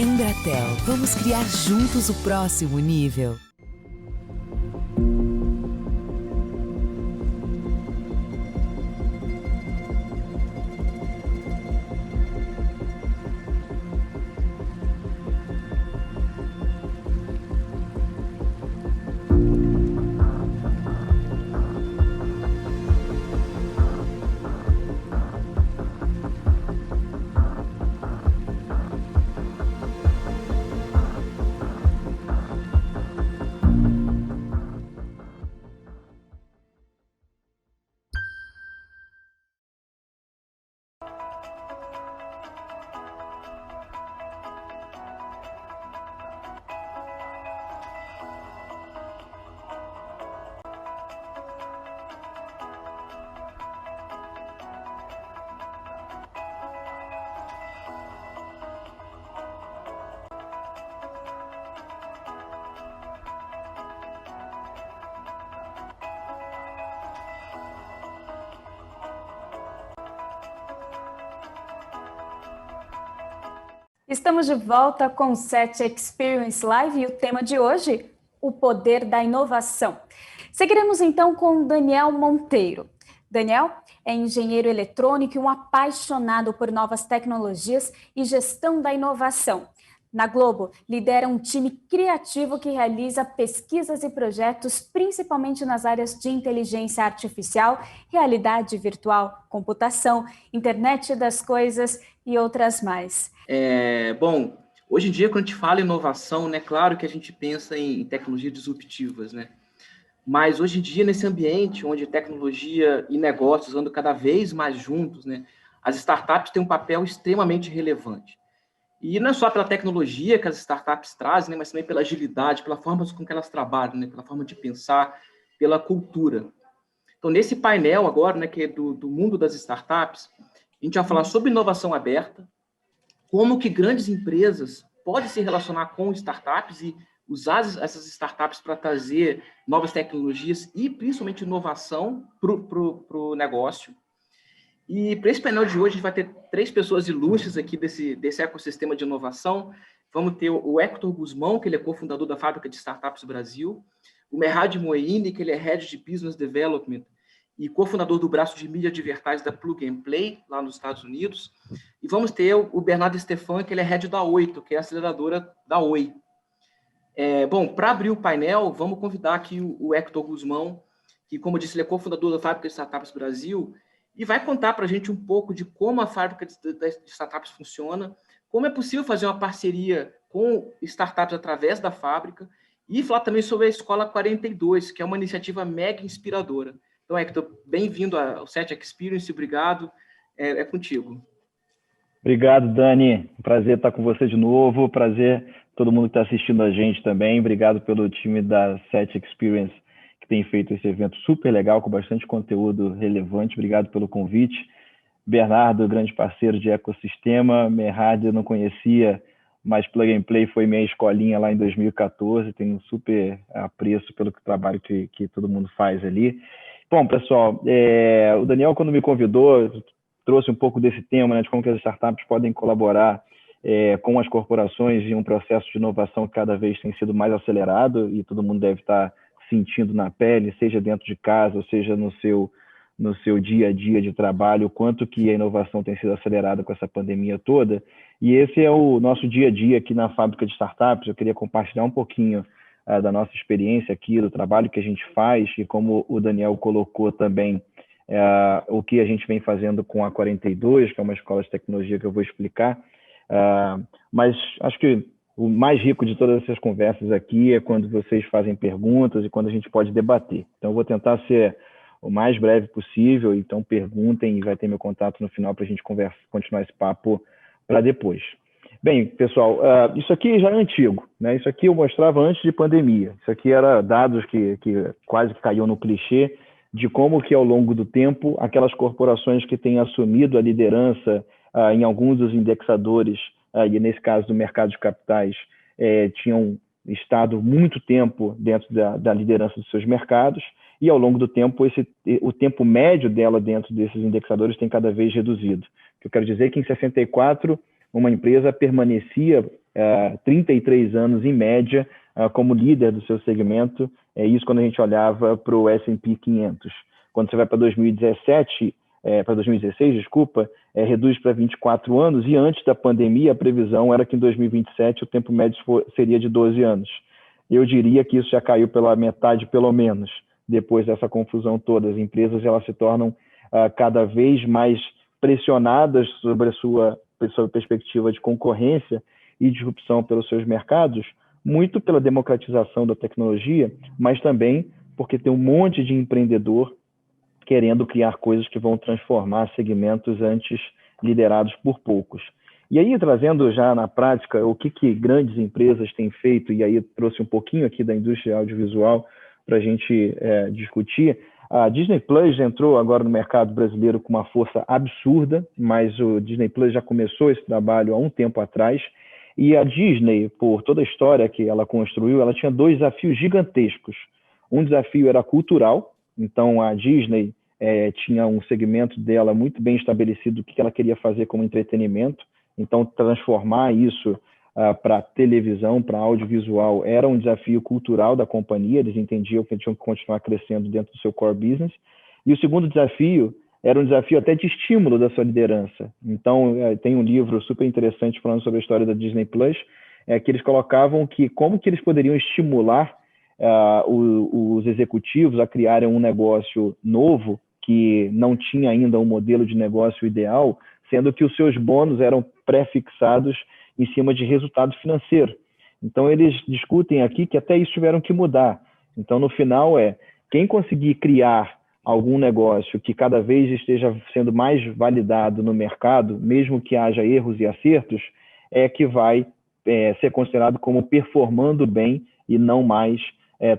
Embratel, vamos criar juntos o próximo nível. Estamos de volta com o SET Experience Live e o tema de hoje, o poder da inovação. Seguiremos então com Daniel Monteiro. Daniel é engenheiro eletrônico e um apaixonado por novas tecnologias e gestão da inovação. Na Globo, lidera um time criativo que realiza pesquisas e projetos, principalmente nas áreas de inteligência artificial, realidade virtual, computação, internet das coisas e outras mais. Bom, hoje em dia, quando a gente fala em inovação, né, claro que a gente pensa em tecnologias disruptivas, né? Mas hoje em dia, nesse ambiente onde tecnologia e negócios andam cada vez mais juntos, né, as startups têm um papel extremamente relevante. E não é só pela tecnologia que as startups trazem, né, mas também pela agilidade, pela forma com que elas trabalham, né, pela forma de pensar, pela cultura. Então, nesse painel agora, né, que é do mundo das startups, a gente vai falar sobre inovação aberta, como que grandes empresas podem se relacionar com startups e usar essas startups para trazer novas tecnologias e, principalmente, inovação para o negócio. E para esse painel de hoje, a gente vai ter 3 pessoas ilustres aqui desse ecossistema de inovação. Vamos ter o Hector Guzmão, que ele é cofundador da Fábrica de Startups Brasil, o Merhad Moini, que ele é Head de Business Development e cofundador do braço de mídia advertising da Plug and Play, lá nos Estados Unidos. E vamos ter o Bernardo Stefan, que ele é Head da Oito, que é a aceleradora da Oi. Bom, para abrir o painel, vamos convidar aqui o Hector Guzmão, que, como eu disse, ele é cofundador da Fábrica de Startups Brasil, e vai contar para a gente um pouco de como a Fábrica de Startups funciona, como é possível fazer uma parceria com startups através da fábrica, e falar também sobre a Escola 42, que é uma iniciativa mega inspiradora. Então, Hector, bem-vindo ao SET Experience, obrigado, é contigo. Obrigado, Dani, prazer estar com você de novo, prazer todo mundo que está assistindo a gente também, obrigado pelo time da SET Experience, que tem feito esse evento super legal, com bastante conteúdo relevante, obrigado pelo convite. Bernardo, grande parceiro de ecossistema, Merhad eu não conhecia, mas Plug and Play foi minha escolinha lá em 2014, tenho um super apreço pelo trabalho que todo mundo faz ali. Bom, pessoal, o Daniel, quando me convidou, trouxe um pouco desse tema, né, de como que as startups podem colaborar com as corporações em um processo de inovação que cada vez tem sido mais acelerado e todo mundo deve estar sentindo na pele, seja dentro de casa, ou seja no seu dia a dia de trabalho, o quanto que a inovação tem sido acelerada com essa pandemia toda. E esse é o nosso dia a dia aqui na Fábrica de Startups. Eu queria compartilhar um pouquinho da nossa experiência aqui, do trabalho que a gente faz e como o Daniel colocou também o que a gente vem fazendo com a 42, que é uma escola de tecnologia que eu vou explicar. Mas acho que o mais rico de todas essas conversas aqui é quando vocês fazem perguntas e quando a gente pode debater. Então, eu vou tentar ser o mais breve possível, então perguntem e vai ter meu contato no final para a gente continuar esse papo para depois. Bem, pessoal, isso aqui já é antigo, né? Isso aqui eu mostrava antes de pandemia. Isso aqui era dados que quase que caiu no clichê de como que ao longo do tempo aquelas corporações que têm assumido a liderança em alguns dos indexadores, e nesse caso do mercado de capitais, tinham estado muito tempo dentro da liderança dos seus mercados, e ao longo do tempo o tempo médio dela dentro desses indexadores tem cada vez reduzido. O que eu quero dizer é que em 64 uma empresa permanecia 33 anos, em média, como líder do seu segmento. Isso quando a gente olhava para o S&P 500. Quando você vai para 2017, para 2016, desculpa, reduz para 24 anos, e antes da pandemia a previsão era que em 2027 o tempo médio seria de 12 anos. Eu diria que isso já caiu pela metade, pelo menos, depois dessa confusão toda. As empresas elas se tornam cada vez mais pressionadas sobre a sua perspectiva de concorrência e disrupção pelos seus mercados, muito pela democratização da tecnologia, mas também porque tem um monte de empreendedor querendo criar coisas que vão transformar segmentos antes liderados por poucos. E aí, trazendo já na prática o que grandes empresas têm feito, e aí trouxe um pouquinho aqui da indústria audiovisual para a gente discutir. A Disney Plus entrou agora no mercado brasileiro com uma força absurda, mas o Disney Plus já começou esse trabalho há um tempo atrás, e a Disney, por toda a história que ela construiu, ela tinha dois desafios gigantescos. Um desafio era cultural, então a Disney tinha um segmento dela muito bem estabelecido do que ela queria fazer como entretenimento, então transformar isso para televisão, para audiovisual, era um desafio cultural da companhia. Eles entendiam que eles tinham que continuar crescendo dentro do seu core business. E o segundo desafio era um desafio até de estímulo da sua liderança. Então, tem um livro super interessante falando sobre a história da Disney Plus, que eles colocavam que como que eles poderiam estimular os executivos a criarem um negócio novo que não tinha ainda um modelo de negócio ideal, sendo que os seus bônus eram pré-fixados em cima de resultado financeiro. Então, eles discutem aqui que até isso tiveram que mudar. Então, no final, quem conseguir criar algum negócio que cada vez esteja sendo mais validado no mercado, mesmo que haja erros e acertos, que vai ser considerado como performando bem e não mais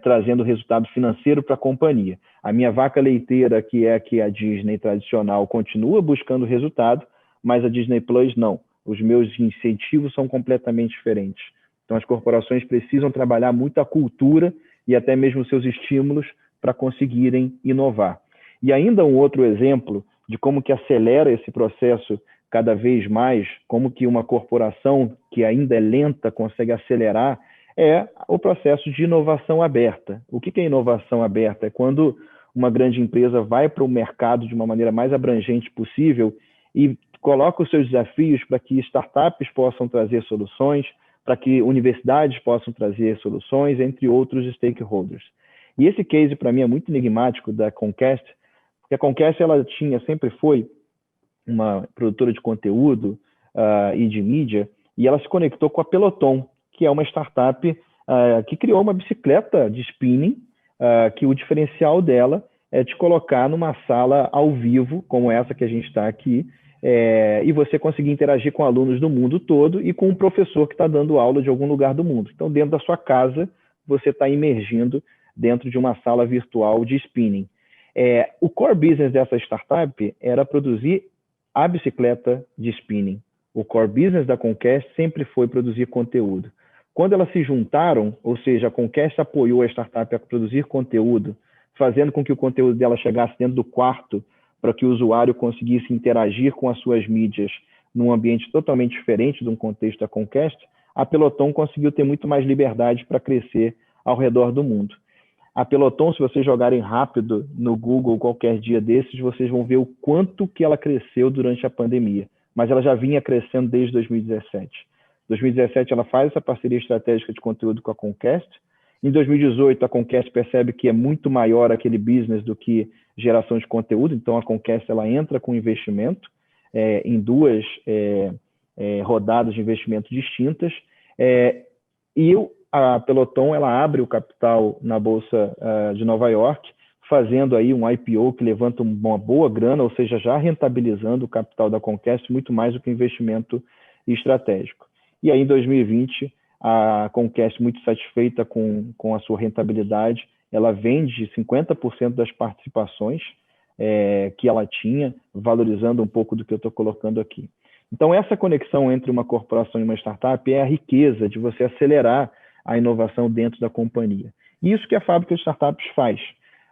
trazendo resultado financeiro para a companhia. A minha vaca leiteira, que é que a Disney tradicional, continua buscando resultado, mas a Disney Plus não. Os meus incentivos são completamente diferentes. Então, as corporações precisam trabalhar muito a cultura e até mesmo os seus estímulos para conseguirem inovar. E ainda um outro exemplo de como que acelera esse processo cada vez mais, como que uma corporação que ainda é lenta consegue acelerar, é o processo de inovação aberta. O que é inovação aberta? É quando uma grande empresa vai para o mercado de uma maneira mais abrangente possível e coloca os seus desafios para que startups possam trazer soluções, para que universidades possam trazer soluções, entre outros stakeholders. E esse case, para mim, é muito enigmático da Comcast, porque a Comcast ela sempre foi uma produtora de conteúdo e de mídia, e ela se conectou com a Peloton, que é uma startup que criou uma bicicleta de spinning, que o diferencial dela é te colocar numa sala ao vivo, como essa que a gente está aqui, e você conseguir interagir com alunos do mundo todo e com um professor que está dando aula de algum lugar do mundo. Então, dentro da sua casa, você está imergindo dentro de uma sala virtual de spinning. O core business dessa startup era produzir a bicicleta de spinning. O core business da Comcast sempre foi produzir conteúdo. Quando elas se juntaram, ou seja, a Comcast apoiou a startup a produzir conteúdo, fazendo com que o conteúdo dela chegasse dentro do quarto para que o usuário conseguisse interagir com as suas mídias num ambiente totalmente diferente de um contexto da Comcast, a Peloton conseguiu ter muito mais liberdade para crescer ao redor do mundo. A Peloton, se vocês jogarem rápido no Google qualquer dia desses, vocês vão ver o quanto que ela cresceu durante a pandemia. Mas ela já vinha crescendo desde 2017. Em 2017, ela faz essa parceria estratégica de conteúdo com a Comcast. Em 2018, a Comcast percebe que é muito maior aquele business do que geração de conteúdo. Então, a Comcast ela entra com investimento em duas rodadas de investimento distintas. E a Peloton ela abre o capital na Bolsa de Nova York, fazendo aí um IPO que levanta uma boa grana, ou seja, já rentabilizando o capital da Comcast muito mais do que investimento estratégico. E aí, em 2020, a Comcast, muito satisfeita com a sua rentabilidade, ela vende 50% das participações que ela tinha, valorizando um pouco do que eu estou colocando aqui. Então, essa conexão entre uma corporação e uma startup é a riqueza de você acelerar a inovação dentro da companhia. E isso que a Fábrica de Startups faz.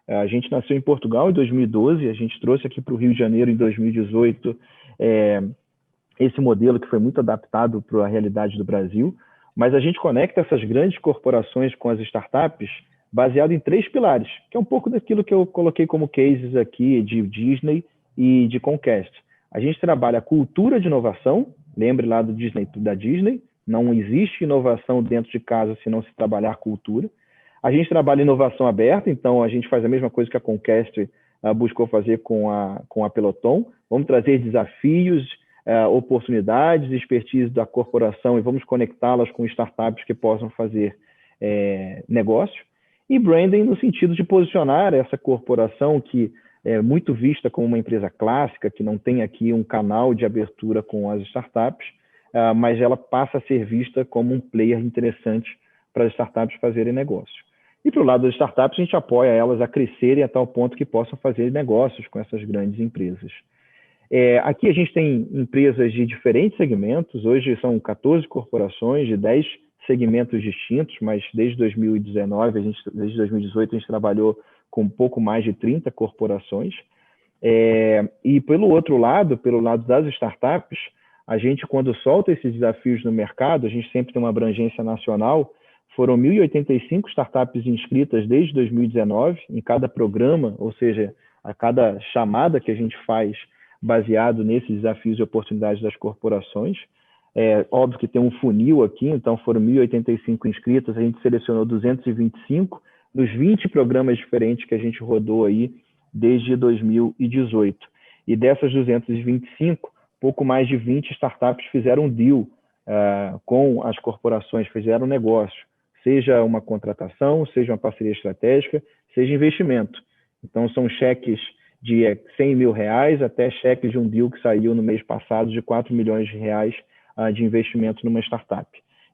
A gente nasceu em Portugal em 2012, a gente trouxe aqui para o Rio de Janeiro em 2018 esse modelo que foi muito adaptado para a realidade do Brasil, mas a gente conecta essas grandes corporações com as startups baseado em 3 pilares, que é um pouco daquilo que eu coloquei como cases aqui de Disney e de Comcast. A gente trabalha a cultura de inovação, lembre lá do Disney, da Disney, não existe inovação dentro de casa se não se trabalhar cultura. A gente trabalha inovação aberta, então a gente faz a mesma coisa que a Comcast buscou fazer com a Peloton. Vamos trazer desafios, oportunidades, expertise da corporação e vamos conectá-las com startups que possam fazer negócio. E branding no sentido de posicionar essa corporação que é muito vista como uma empresa clássica, que não tem aqui um canal de abertura com as startups, mas ela passa a ser vista como um player interessante para as startups fazerem negócio. E para o lado das startups, a gente apoia elas a crescerem a tal ponto que possam fazer negócios com essas grandes empresas. Aqui a gente tem empresas de diferentes segmentos, hoje são 14 corporações de 10 segmentos distintos, mas desde 2019, desde 2018, a gente trabalhou com um pouco mais de 30 corporações. E pelo outro lado, pelo lado das startups, a gente, quando solta esses desafios no mercado, a gente sempre tem uma abrangência nacional, foram 1.085 startups inscritas desde 2019, em cada programa, ou seja, a cada chamada que a gente faz baseado nesses desafios e oportunidades das corporações. Óbvio que tem um funil aqui, então foram 1.085 inscritos, a gente selecionou 225 dos 20 programas diferentes que a gente rodou aí desde 2018. E dessas 225, pouco mais de 20 startups fizeram deal com as corporações, fizeram negócio, seja uma contratação, seja uma parceria estratégica, seja investimento. Então, são cheques de R$100 mil até cheques de um deal que saiu no mês passado de R$4 milhões de investimento numa startup.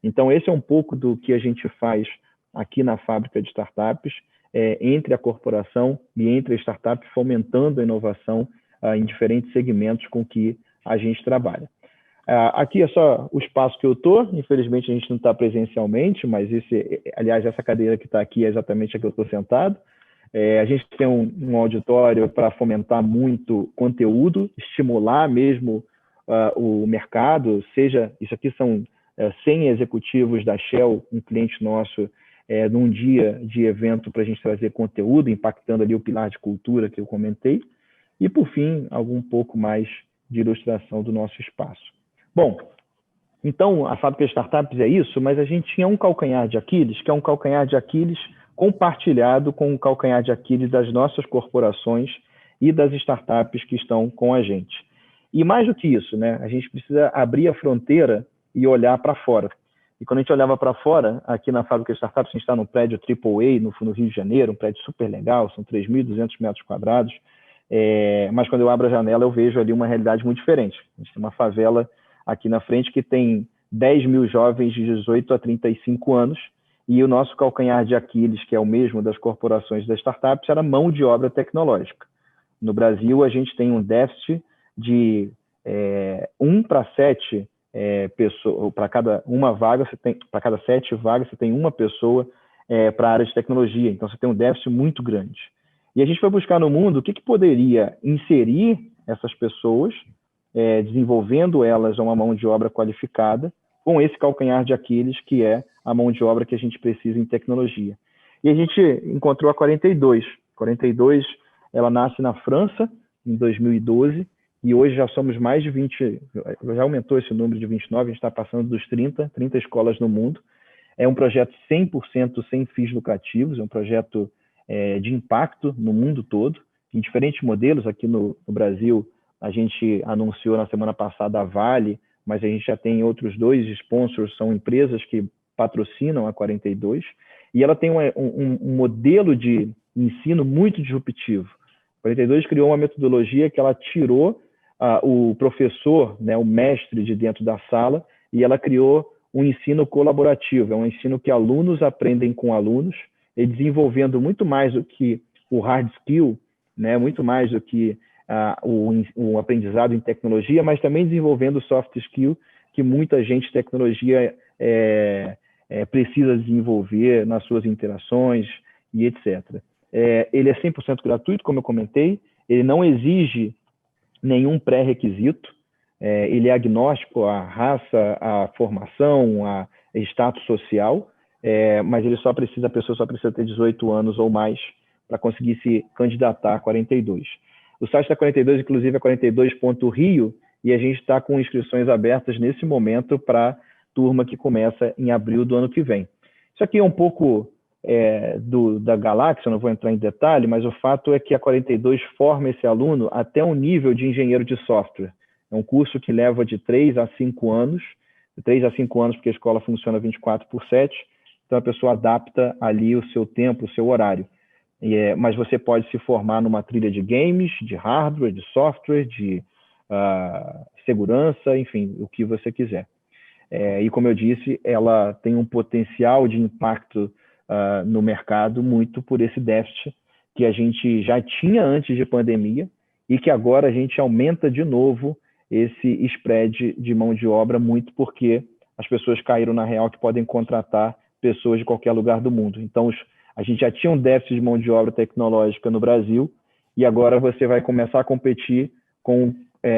Então, esse é um pouco do que a gente faz aqui na fábrica de startups, entre a corporação e entre a startup, fomentando a inovação em diferentes segmentos com que a gente trabalha. Aqui é só o espaço que eu estou, infelizmente a gente não está presencialmente, mas aliás, essa cadeira que está aqui é exatamente a que eu estou sentado. A gente tem um auditório para fomentar muito conteúdo, estimular mesmo o mercado, seja, isso aqui são 100 executivos da Shell, um cliente nosso, num dia de evento para a gente trazer conteúdo, impactando ali o pilar de cultura que eu comentei, e por fim, algum pouco mais de ilustração do nosso espaço. Bom, então a fábrica de startups é isso, mas a gente tinha um calcanhar de Aquiles, que é um calcanhar de Aquiles compartilhado com o calcanhar de Aquiles das nossas corporações e das startups que estão com a gente. E mais do que isso, né, a gente precisa abrir a fronteira e olhar para fora. E quando a gente olhava para fora, aqui na fábrica de startups, a gente está num prédio AAA no Rio de Janeiro, um prédio super legal, são 3.200 metros quadrados, mas quando eu abro a janela eu vejo ali uma realidade muito diferente. A gente tem uma favela aqui na frente que tem 10 mil jovens de 18 a 35 anos, e o nosso calcanhar de Aquiles, que é o mesmo das corporações das startups, era mão de obra tecnológica. No Brasil, a gente tem um déficit de 1 para 7 pessoas, para cada uma vaga, para cada 7 vagas, você tem uma pessoa para a área de tecnologia, então você tem um déficit muito grande. E a gente foi buscar no mundo o que poderia inserir essas pessoas, desenvolvendo elas a uma mão de obra qualificada, com esse calcanhar de Aquiles, que é a mão de obra que a gente precisa em tecnologia. E a gente encontrou a 42. 42, ela nasce na França, em 2012, e hoje já somos mais de 20, já aumentou esse número de 29, a gente está passando dos 30 escolas no mundo. É um projeto 100% sem fins lucrativos, é um projeto de impacto no mundo todo, em diferentes modelos. Aqui no Brasil, a gente anunciou na semana passada a Vale, mas a gente já tem outros 2 sponsors, são empresas que patrocinam a 42, e ela tem um modelo de ensino muito disruptivo. A 42 criou uma metodologia que ela tirou o professor, né, o mestre de dentro da sala, e ela criou um ensino colaborativo, é um ensino que alunos aprendem com alunos, e desenvolvendo muito mais do que o hard skill, né, muito mais do que o aprendizado em tecnologia, mas também desenvolvendo o soft skill que muita gente de tecnologia precisa desenvolver nas suas interações e etc. Ele é 100% gratuito, como eu comentei, ele não exige nenhum pré-requisito, ele é agnóstico à raça, à formação, status social, mas a pessoa só precisa ter 18 anos ou mais para conseguir se candidatar a 42. O site da 42, inclusive, é 42.rio, e a gente está com inscrições abertas nesse momento para a turma que começa em abril do ano que vem. Isso aqui é um pouco da galáxia, não vou entrar em detalhe, mas o fato é que a 42 forma esse aluno até um nível de engenheiro de software. É um curso que leva de 3 a 5 anos, porque a escola funciona 24/7, então a pessoa adapta ali o seu tempo, o seu horário. Mas você pode se formar numa trilha de games, de hardware, de software, de segurança, enfim, o que você quiser. E como eu disse, ela tem um potencial de impacto no mercado muito por esse déficit que a gente já tinha antes de pandemia e que agora a gente aumenta de novo esse spread de mão de obra muito porque as pessoas caíram na real que podem contratar pessoas de qualquer lugar do mundo. Então, a gente já tinha um déficit de mão de obra tecnológica no Brasil e agora você vai começar a competir com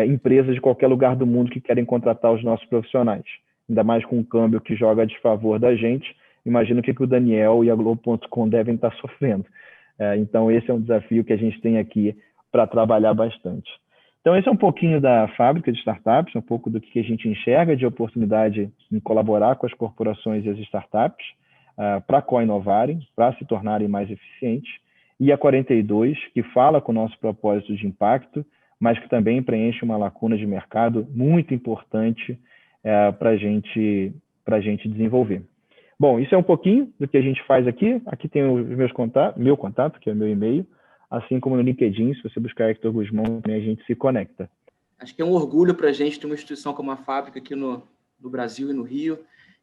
empresas de qualquer lugar do mundo que querem contratar os nossos profissionais. Ainda mais com um câmbio que joga a desfavor da gente. Imagino o que o Daniel e a Globo.com devem estar sofrendo. Então, esse é um desafio que a gente tem aqui para trabalhar bastante. Então, esse é um pouquinho da fábrica de startups, um pouco do que a gente enxerga de oportunidade em colaborar com as corporações e as startups para co-inovarem, para se tornarem mais eficientes. E a 42, que fala com o nosso propósito de impacto, mas que também preenche uma lacuna de mercado muito importante para a gente desenvolver. Bom, isso é um pouquinho do que a gente faz aqui. Aqui tem os meu contato, que é o meu e-mail, assim como no LinkedIn, se você buscar Hector Guzmão, também a gente se conecta. Acho que é um orgulho para a gente ter uma instituição como a Fábrica aqui no Brasil e no Rio.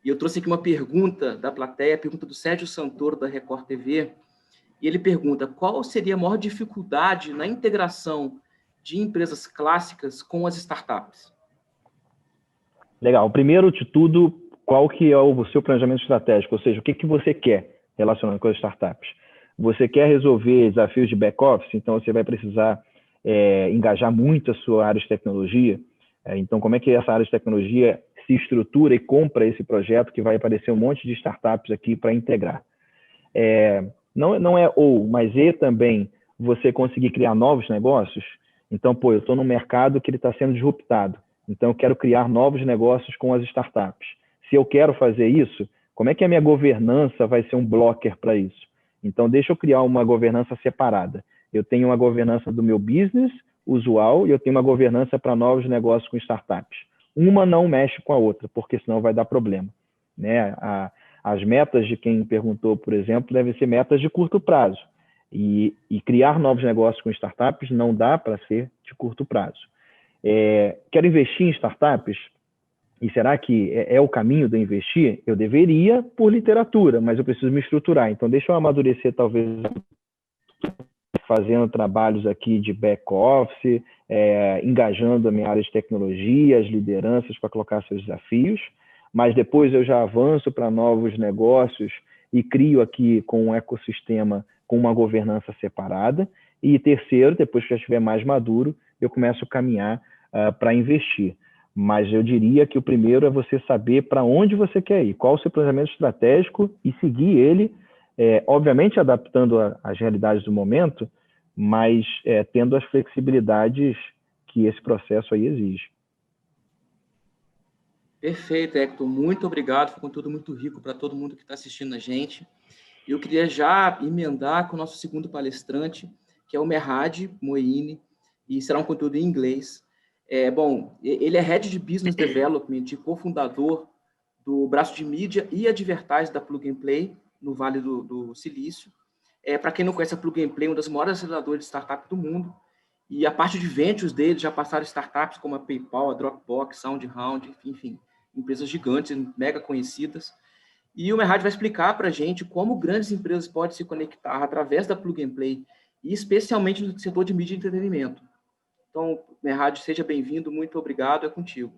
E eu trouxe aqui uma pergunta da plateia, a pergunta do Sérgio Santoro, da Record TV, e ele pergunta: qual seria a maior dificuldade na integração de empresas clássicas com as startups? Legal. Primeiro de tudo, qual que é o seu planejamento estratégico? Ou seja, o que você quer relacionado com as startups? Você quer resolver desafios de back-office? Então, você vai precisar engajar muito a sua área de tecnologia. Então, como é que essa área de tecnologia se estrutura e compra esse projeto que vai aparecer um monte de startups aqui para integrar? Não é mas também você conseguir criar novos negócios. Então, eu estou num mercado que ele está sendo disruptado. Então, eu quero criar novos negócios com as startups. Se eu quero fazer isso, como é que a minha governança vai ser um blocker para isso? Então, deixa eu criar uma governança separada. Eu tenho uma governança do meu business usual e eu tenho uma governança para novos negócios com startups. Uma não mexe com a outra, porque senão vai dar problema. Né? As metas de quem perguntou, por exemplo, devem ser metas de curto prazo. E criar novos negócios com startups não dá para ser de curto prazo. Quero investir em startups? E será que é o caminho de investir? Eu deveria por literatura, mas eu preciso me estruturar. Então, deixa eu amadurecer, talvez, fazendo trabalhos aqui de back-office, engajando a minha área de tecnologia, as lideranças para colocar seus desafios. Mas depois eu já avanço para novos negócios e crio aqui com um ecossistema com uma governança separada. E terceiro, depois que já estiver mais maduro, eu começo a caminhar para investir. Mas eu diria que o primeiro é você saber para onde você quer ir, qual o seu planejamento estratégico e seguir ele, obviamente adaptando às realidades do momento, mas tendo as flexibilidades que esse processo aí exige. Perfeito, Hector. Muito obrigado. Foi um conteúdo muito rico para todo mundo que está assistindo a gente. Eu queria já emendar com o nosso segundo palestrante, que é o Merhad Moini, e será um conteúdo em inglês. Ele é Head de Business Development e cofundador do braço de mídia e advertising da Plug and Play, no Vale do Silício. Para quem não conhece, a Plug and Play é uma das maiores aceleradoras de startup do mundo, e a parte de ventures dele já passaram startups como a PayPal, a Dropbox, SoundHound, enfim, empresas gigantes, mega conhecidas. E o Merhad vai explicar para a gente como grandes empresas podem se conectar através da Plug and Play, e especialmente no setor de mídia e entretenimento. Então, Merhad, seja bem-vindo, muito obrigado, é contigo.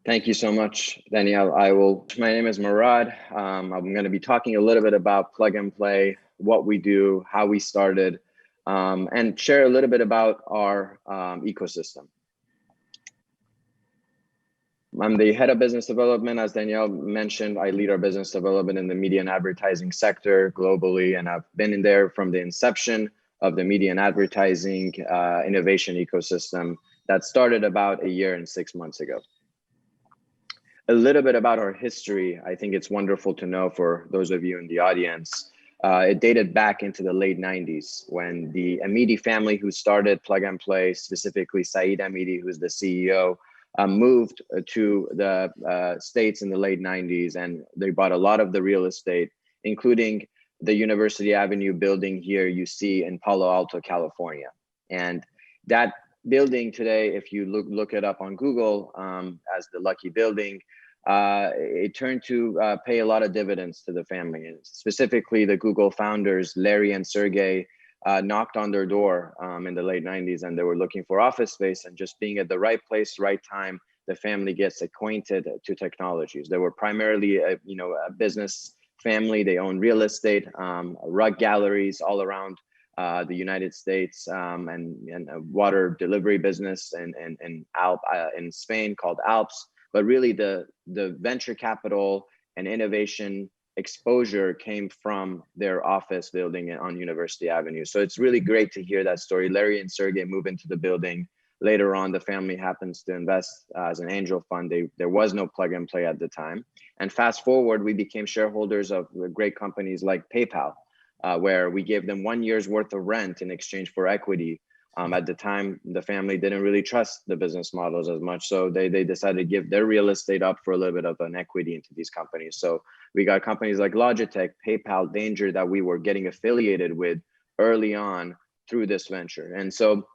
Thank you so much, Daniel. My name is Murad. I'm going to be talking a little bit about Plug and Play, what we do, how we started, and share a little bit about our ecosystem. I'm the head of business development. As Danielle mentioned, I lead our business development in the media and advertising sector globally, and I've been in there from the inception of the media and advertising innovation ecosystem that started about 1 year and 6 months ago. A little bit about our history. I think it's wonderful to know for those of you in the audience. It dated back into the late 90s when the Amidi family, who started Plug and Play, specifically Saeed Amidi, who's the CEO, moved to the States in the late 90s, and they bought a lot of the real estate, including the University Avenue building here you see in Palo Alto, California. And that building today, if you look it up on Google as the Lucky Building, it turned to pay a lot of dividends to the family. And specifically, the Google founders, Larry and Sergey, knocked on their door in the late 90s, and they were looking for office space, and just being at the right place, right time, the family gets acquainted to technologies. They were primarily a business family. They own real estate, rug galleries all around the United States, and a water delivery business in Spain called Alps. But really the venture capital and innovation exposure came from their office building on University Avenue. So it's really great to hear that story. Larry and Sergey move into the building. Later on, the family happens to invest as an angel fund. There was no Plug and Play at the time. And fast forward, we became shareholders of great companies like PayPal, where we gave them 1 year's worth of rent in exchange for equity. At the time, the family didn't really trust the business models as much. So they decided to give their real estate up for a little bit of an equity into these companies. So we got companies like Logitech, PayPal, Danger that we were getting affiliated with early on through this venture. And so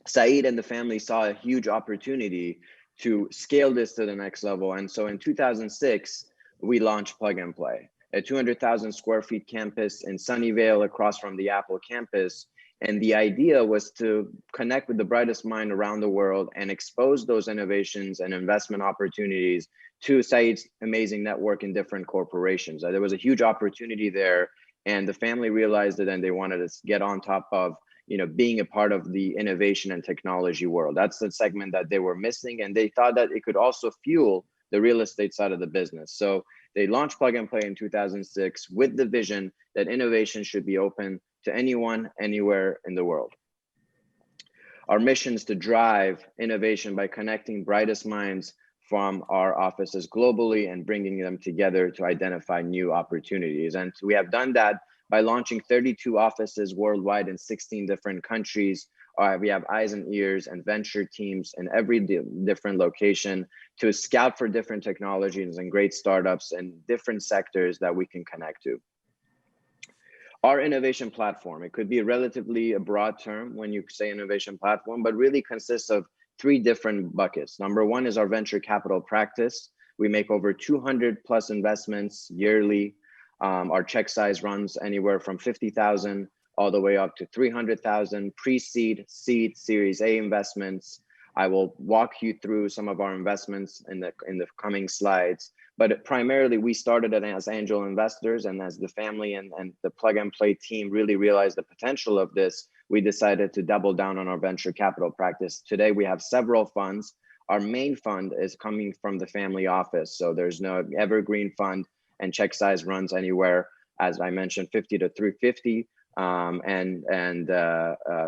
Saeed and the family saw a huge opportunity to scale this to the next level. And so in 2006, we launched Plug and Play, a 200,000 square feet campus in Sunnyvale across from the Apple campus. And the idea was to connect with the brightest mind around the world and expose those innovations and investment opportunities to Saeed's amazing network in different corporations. There was a huge opportunity there, and the family realized it, and they wanted to get on top of being a part of the innovation and technology world. That's the segment that they were missing, and they thought that it could also fuel the real estate side of the business. So they launched Plug and Play in 2006 with the vision that innovation should be open to anyone, anywhere in the world. Our mission is to drive innovation by connecting brightest minds from our offices globally and bringing them together to identify new opportunities. And we have done that by launching 32 offices worldwide in 16 different countries. We have eyes and ears and venture teams in every different location to scout for different technologies and great startups in different sectors that we can connect to. Our innovation platform, it could be relatively a broad term when you say innovation platform, but really consists of 3 different buckets. Number 1 is our venture capital practice. We make over 200 plus investments yearly. Our check size runs anywhere from 50,000 all the way up to 300,000 pre-seed, seed, Series A investments. I will walk you through some of our investments in the coming slides. But primarily, we started it as angel investors, and as the family and the Plug and Play team really realized the potential of this, we decided to double down on our venture capital practice. Today, we have several funds. Our main fund is coming from the family office. So there's no evergreen fund, and check size runs anywhere, as I mentioned, 50 to 350.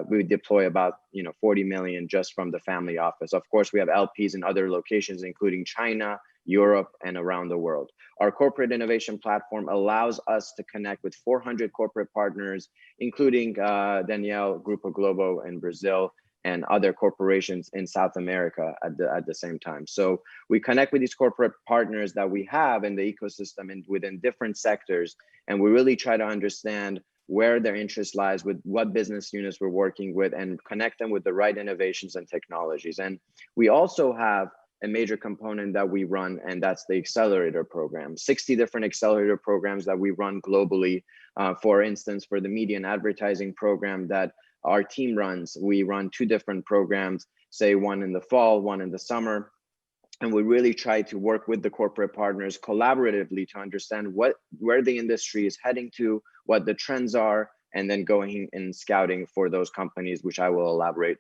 We deploy about 40 million just from the family office. Of course, we have LPs in other locations, including China, Europe, and around the world. Our corporate innovation platform allows us to connect with 400 corporate partners, including Danielle, Grupo Globo in Brazil, and other corporations in South America at the same time. So we connect with these corporate partners that we have in the ecosystem and within different sectors, and we really try to understand where their interest lies, with what business units we're working with, and connect them with the right innovations and technologies. And we also have a major component that we run, and that's the accelerator program. 60 different accelerator programs that we run globally. For instance, for the media and advertising program that our team runs, we run 2 different programs, say one in the fall, one in the summer. And we really try to work with the corporate partners collaboratively to understand where the industry is heading to, what the trends are, and then going and scouting for those companies, which I will elaborate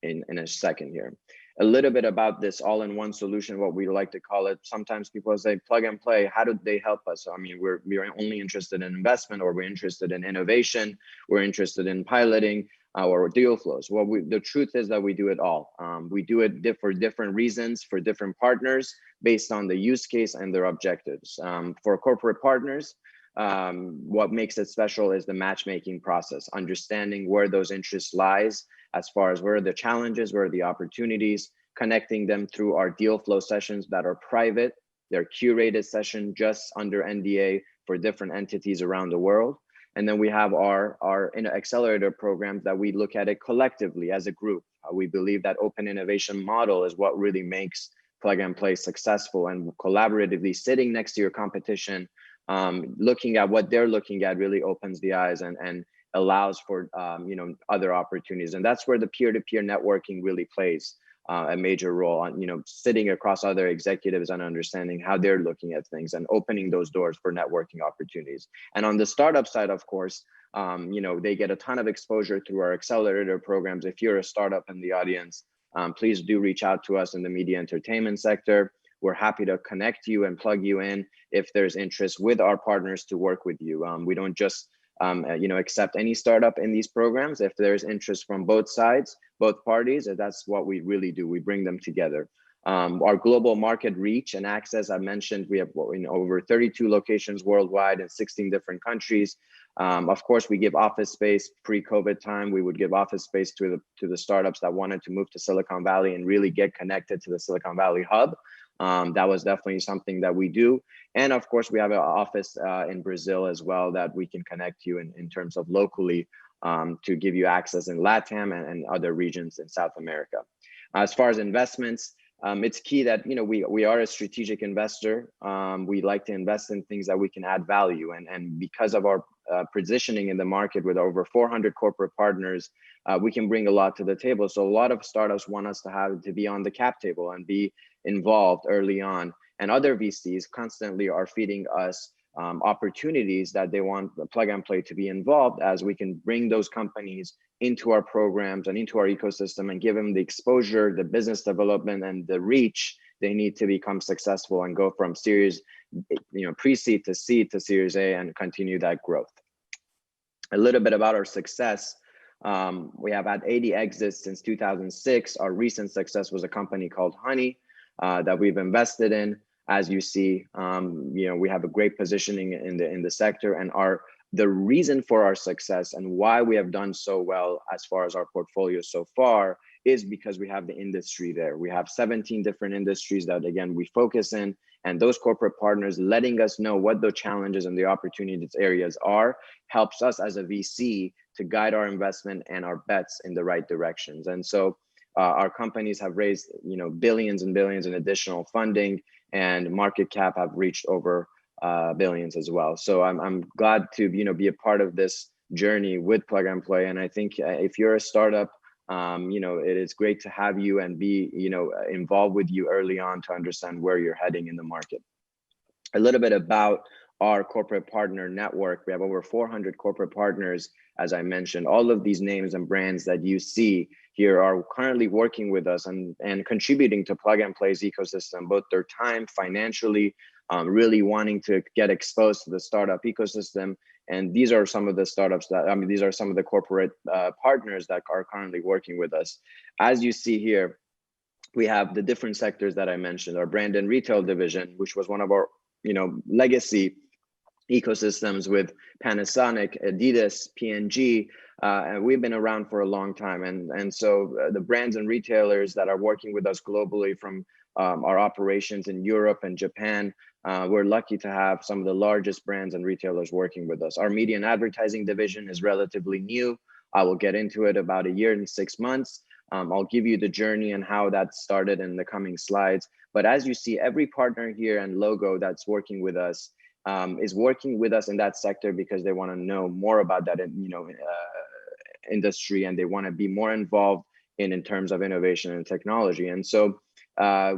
in a second here. A little bit about this all-in-one solution, what we like to call it. Sometimes people say plug and play, how do they help us? I mean, we're only interested in investment, or we're interested in innovation, we're interested in piloting or deal flows. Well, the truth is that we do it all. We do it for different reasons, for different partners, based on the use case and their objectives. For corporate partners, what makes it special is the matchmaking process, understanding where those interests lies, as far as where are the challenges, where are the opportunities, connecting them through our deal flow sessions that are private. They're curated session just under NDA for different entities around the world. And then we have our accelerator programs that we look at it collectively as a group. We believe that open innovation model is what really makes plug and play successful, and collaboratively sitting next to your competition, looking at what they're looking at really opens the eyes and allows for other opportunities. And that's where the peer-to-peer networking really plays a major role on, sitting across other executives and understanding how they're looking at things and opening those doors for networking opportunities. And on the startup side, of course, they get a ton of exposure through our accelerator programs. If you're a startup in the audience, please do reach out to us in the media entertainment sector. We're happy to connect you and plug you in if there's interest with our partners to work with you. We don't just accept any startup in these programs. If there's interest from both sides, both parties, that's what we really do. We bring them together. Our global market reach and access, I mentioned, we have over 32 locations worldwide in 16 different countries. Of course, we give office space. Pre-COVID time, we would give office space to the startups that wanted to move to Silicon Valley and really get connected to the Silicon Valley hub. That was definitely something that we do. And of course, we have an office in Brazil as well that we can connect you in terms of locally to give you access in LATAM and other regions in South America. As far as investments, it's key that we are a strategic investor. We like to invest in things that we can add value, and because of our positioning in the market with over 400 corporate partners, we can bring a lot to the table. So a lot of startups want us to be on the cap table and be involved early on, and other VCs constantly are feeding us opportunities that they want Plug and Play to be involved, as we can bring those companies into our programs and into our ecosystem and give them the exposure, the business development, and the reach they need to become successful and go from series, pre-seed to seed to Series A and continue that growth. A little bit about our success. We have had 80 exits since 2006. Our recent success was a company called Honey that we've invested in. As you see, we have a great positioning in the sector, and the reason for our success and why we have done so well as far as our portfolio so far is because we have the industry there. We have 17 different industries that, again, we focus in, and those corporate partners letting us know what the challenges and the opportunities areas are helps us as a VC to guide our investment and our bets in the right directions. And so our companies have raised billions and billions in additional funding, and market cap have reached over billions as well. So I'm glad to be a part of this journey with Plug and Play. And I think if you're a startup, it is great to have you and be involved with you early on to understand where you're heading in the market. A little bit about our corporate partner network. We have over 400 corporate partners, as I mentioned. All of these names and brands that you see here are currently working with us and contributing to Plug and Play's ecosystem, both their time, financially, really wanting to get exposed to the startup ecosystem. And these are some of the startups these are some of the corporate partners that are currently working with us. As you see here, we have the different sectors that I mentioned. Our brand and retail division, which was one of our legacy ecosystems with Panasonic, Adidas, P&G, and we've been around for a long time. And so the brands and retailers that are working with us globally from our operations in Europe and Japan, we're lucky to have some of the largest brands and retailers working with us. Our media and advertising division is relatively new. I will get into it about 1 year and 6 months. I'll give you the journey and how that started in the coming slides. But as you see, every partner here and logo that's working with us is working with us in that sector because they want to know more about that industry, and they want to be more involved in terms of innovation and technology. And so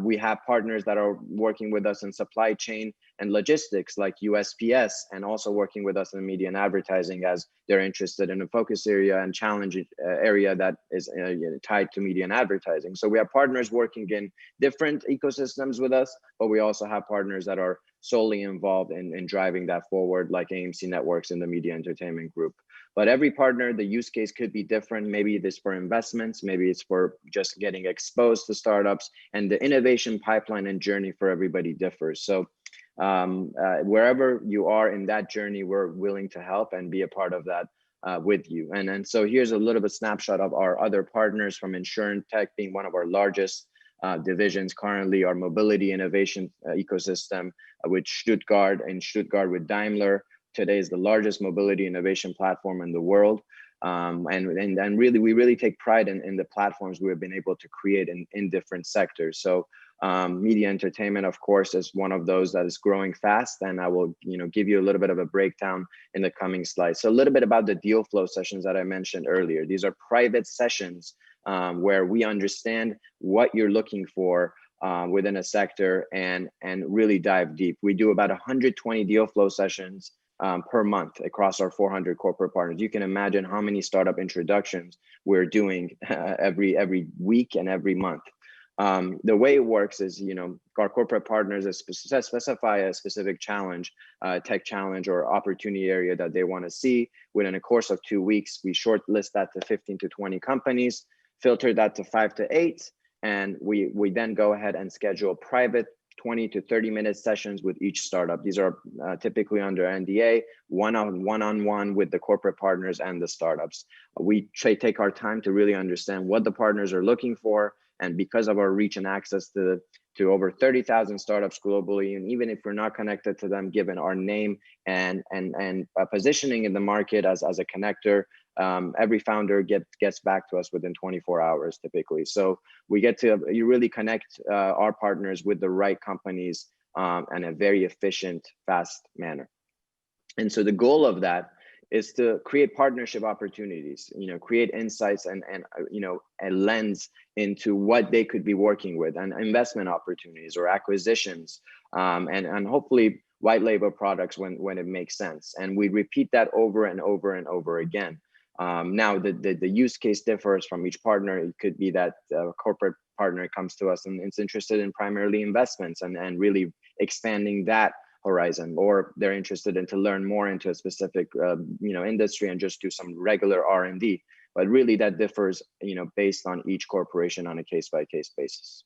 we have partners that are working with us in supply chain and logistics like USPS, and also working with us in media and advertising as they're interested in a focus area and challenge area that is tied to media and advertising. So we have partners working in different ecosystems with us, but we also have partners that are solely involved in driving that forward, like AMC Networks in the media entertainment group. But every partner, the use case could be different. Maybe it is for investments, maybe it's for just getting exposed to startups, and the innovation pipeline and journey for everybody differs. So wherever you are in that journey, we're willing to help and be a part of that with you. And so here's a little bit snapshot of our other partners, from InsurTech being one of our largest divisions currently, our mobility innovation ecosystem with Stuttgart, with Daimler. Today is the largest mobility innovation platform in the world. And really, we really take pride in the platforms we have been able to create in different sectors. So media entertainment, of course, is one of those that is growing fast. And I will give you a little bit of a breakdown in the coming slides. So a little bit about the deal flow sessions that I mentioned earlier. These are private sessions where we understand what you're looking for within a sector and really dive deep. We do about 120 deal flow sessions per month across our 400 corporate partners. You can imagine how many startup introductions we're doing every week and every month. The way it works is, our corporate partners specify a specific challenge, tech challenge or opportunity area that they want to see. Within a course of 2 weeks, we shortlist that to 15 to 20 companies, filter that to 5 to 8, and we then go ahead and schedule private 20 to 30 minute sessions with each startup. These are typically under NDA, one-on-one with the corporate partners and the startups. We take our time to really understand what the partners are looking for. And because of our reach and access to over 30,000 startups globally, and even if we're not connected to them, given our name and positioning in the market as a connector, every founder gets back to us within 24 hours typically. So we get to really connect our partners with the right companies in a very efficient, fast manner. And so the goal of that is to create partnership opportunities, create insights and a lens into what they could be working with, and investment opportunities or acquisitions, and hopefully white label products when it makes sense. And we repeat that over and over and over again. Now the use case differs from each partner. It could be that a corporate partner comes to us and is interested in primarily investments and really expanding that horizon, or they're interested in to learn more into a specific industry and just do some regular R&D. But really that differs based on each corporation on a case-by-case basis.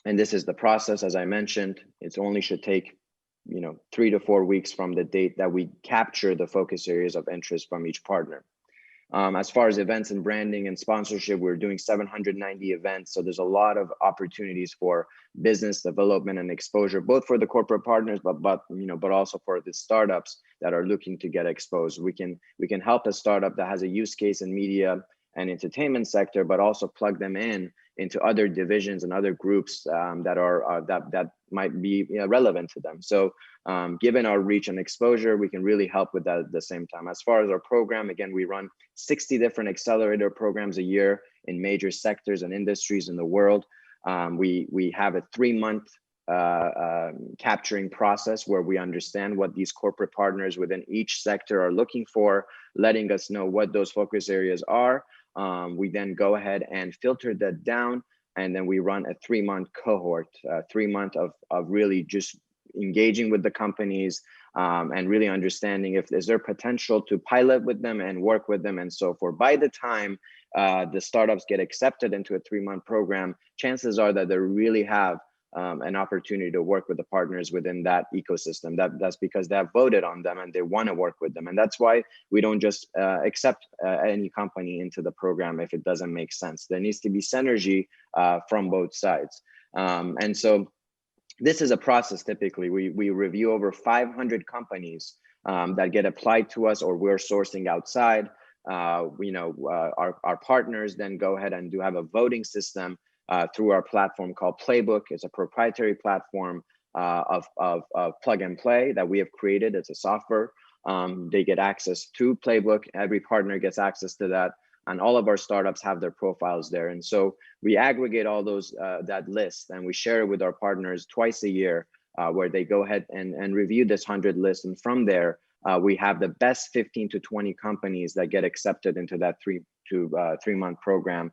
And this is the process. As I mentioned, it only should take 3 to 4 weeks from the date that we capture the focus areas of interest from each partner. As far as events and branding and sponsorship, we're doing 790 events. So there's a lot of opportunities for business development and exposure, both for the corporate partners, but also for the startups that are looking to get exposed. We can help a startup that has a use case in media and entertainment sector, but also plug them into other divisions and other groups that might be relevant to them. So given our reach and exposure, we can really help with that at the same time. As far as our program, again, we run 60 different accelerator programs a year in major sectors and industries in the world. We have a 3-month capturing process where we understand what these corporate partners within each sector are looking for, letting us know what those focus areas are. We then go ahead and filter that down, and then we run a 3-month cohort, 3 months of really just engaging with the companies and really understanding if is there potential to pilot with them and work with them and so forth. By the time the startups get accepted into a 3-month program, chances are that they really have an opportunity to work with the partners within that ecosystem. That's because they have voted on them and they want to work with them. And that's why we don't just accept any company into the program if it doesn't make sense. There needs to be synergy from both sides. And so this is a process. Typically, we review over 500 companies that get applied to us or we're sourcing outside. Our partners then go ahead and have a voting system through our platform called Playbook. It's a proprietary platform of plug and play that we have created. It's a software. They get access to Playbook. Every partner gets access to that. And all of our startups have their profiles there. And so we aggregate all those that list and we share it with our partners twice a year where they go ahead and review this 100 list. And from there, we have the best 15 to 20 companies that get accepted into that 3 month program,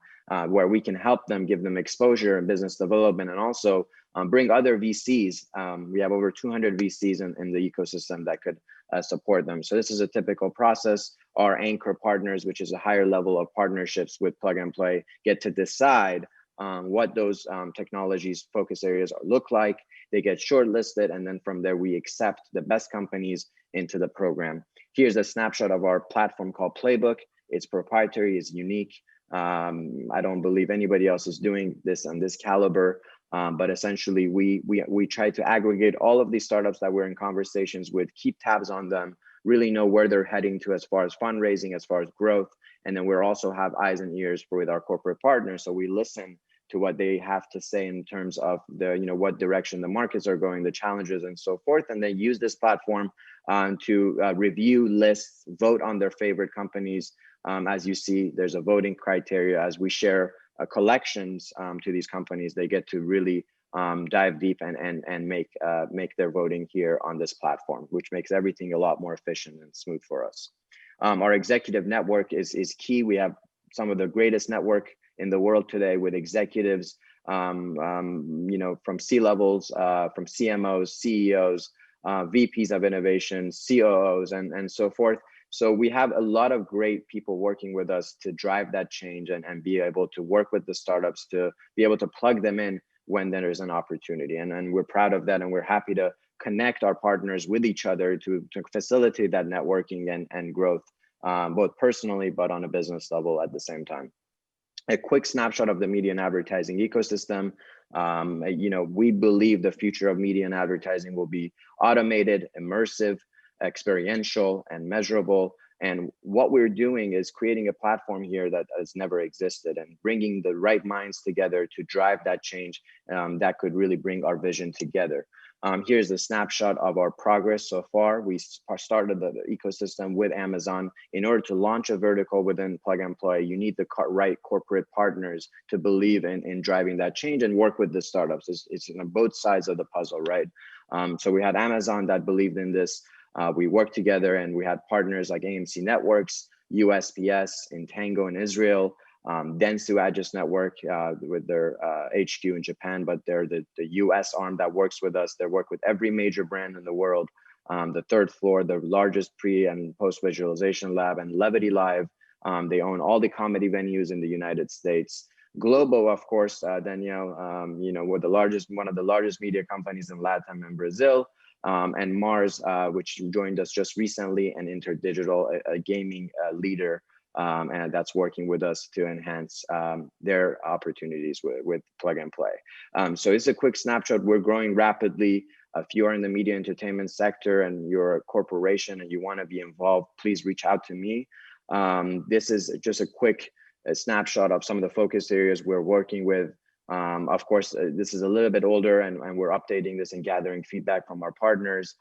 where we can help them, give them exposure and business development, and also bring other VCs. We have over 200 VCs in the ecosystem that could support them. So this is a typical process. Our anchor partners, which is a higher level of partnerships with Plug and Play, get to decide what those technologies focus areas look like. They get shortlisted, and then from there we accept the best companies into the program. Here's a snapshot of our platform called Playbook. It's proprietary, it's unique. I don't believe anybody else is doing this on this caliber, but essentially we try to aggregate all of these startups that we're in conversations with, keep tabs on them, really know where they're heading to as far as fundraising, as far as growth. And then we're also have eyes and ears with our corporate partners. So we listen to what they have to say in terms of the, what direction the markets are going, the challenges and so forth. And they use this platform to review lists, vote on their favorite companies. As you see, there's a voting criteria. As we share collections to these companies, they get to really dive deep and make their voting here on this platform, which makes everything a lot more efficient and smooth for us. Our executive network is key. We have some of the greatest network in the world today with executives, from C-levels, from CMOs, CEOs, VPs of innovation, COOs, and so forth. So we have a lot of great people working with us to drive that change and be able to work with the startups to be able to plug them in when there is an opportunity. And we're proud of that, and we're happy to connect our partners with each other to facilitate that networking and growth, both personally, but on a business level at the same time. A quick snapshot of the media and advertising ecosystem. We believe the future of media and advertising will be automated, immersive, experiential, and measurable. And what we're doing is creating a platform here that has never existed and bringing the right minds together to drive that change that could really bring our vision together. Here's a snapshot of our progress so far. We started the ecosystem with Amazon. In order to launch a vertical within Plug and Play, you need the right corporate partners to believe in driving that change and work with the startups. It's on both sides of the puzzle, right? So we had Amazon that believed in this. We worked together, and we had partners like AMC Networks, USPS, Intango in Israel, Dentsu Aegis Network with their HQ in Japan, but they're the US arm that works with us. They work with every major brand in the world. The third floor, the largest pre and post visualization lab, and Levity Live. They own all the comedy venues in the United States. Globo, of course, Danielle, we're one of the largest media companies in Latin and Brazil. And Mars, which joined us just recently, and InterDigital, a gaming leader, and that's working with us to enhance their opportunities with Plug and Play. So it's a quick snapshot. We're growing rapidly. If you are in the media entertainment sector and you're a corporation and you want to be involved, please reach out to me. This is just a quick snapshot of some of the focus areas we're working with. Of course, this is a little bit older, and we're updating this and gathering feedback from our partners.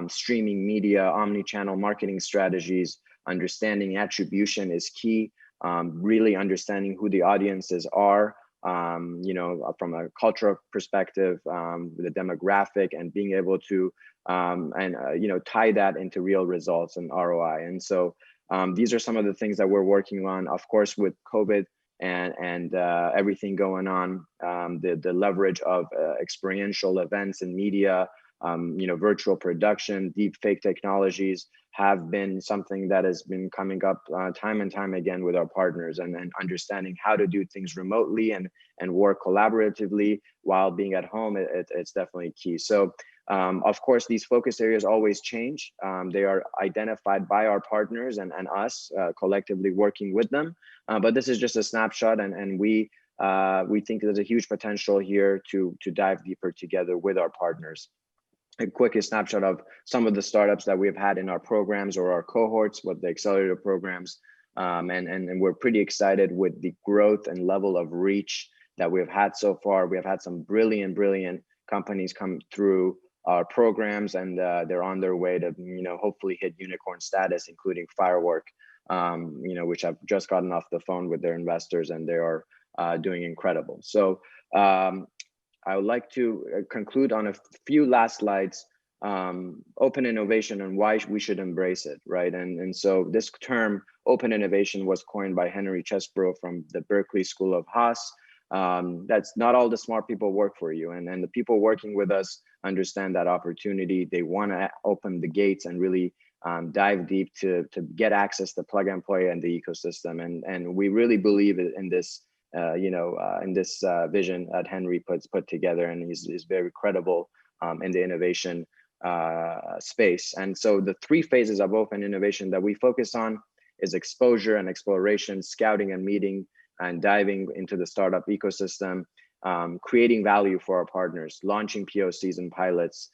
Streaming media, omni-channel marketing strategies, understanding attribution is key. Really understanding who the audiences are, from a cultural perspective, the demographic, and being able to tie that into real results and ROI. And so these are some of the things that we're working on. Of course, with COVID and everything going on, the leverage of experiential events and media, virtual production, deep fake technologies have been something that has been coming up time and time again with our partners, and understanding how to do things remotely and work collaboratively while being at home. It's definitely key. So of course, these focus areas always change. They are identified by our partners and us collectively working with them. But this is just a snapshot, and we think there's a huge potential here to dive deeper together with our partners. A quick snapshot of some of the startups that we've had in our programs or our cohorts with the accelerator programs. And we're pretty excited with the growth and level of reach that we've had so far. We have had some brilliant companies come through our programs, and they're on their way to, hopefully hit unicorn status, including Firework, which I've just gotten off the phone with their investors, and they are doing incredible. So I would like to conclude on a few last slides, open innovation and why we should embrace it, right? And so this term, open innovation, was coined by Henry Chesbrough from the Berkeley School of Haas. That's not all the smart people work for you. And the people working with us understand that opportunity. They want to open the gates and really dive deep to get access to Plug and Play and the ecosystem. And we really believe in this, in this vision that Henry put together, and he's very credible in the innovation space. And so the three phases of open innovation that we focus on is exposure and exploration, scouting and meeting, and diving into the startup ecosystem, creating value for our partners, launching POCs and pilots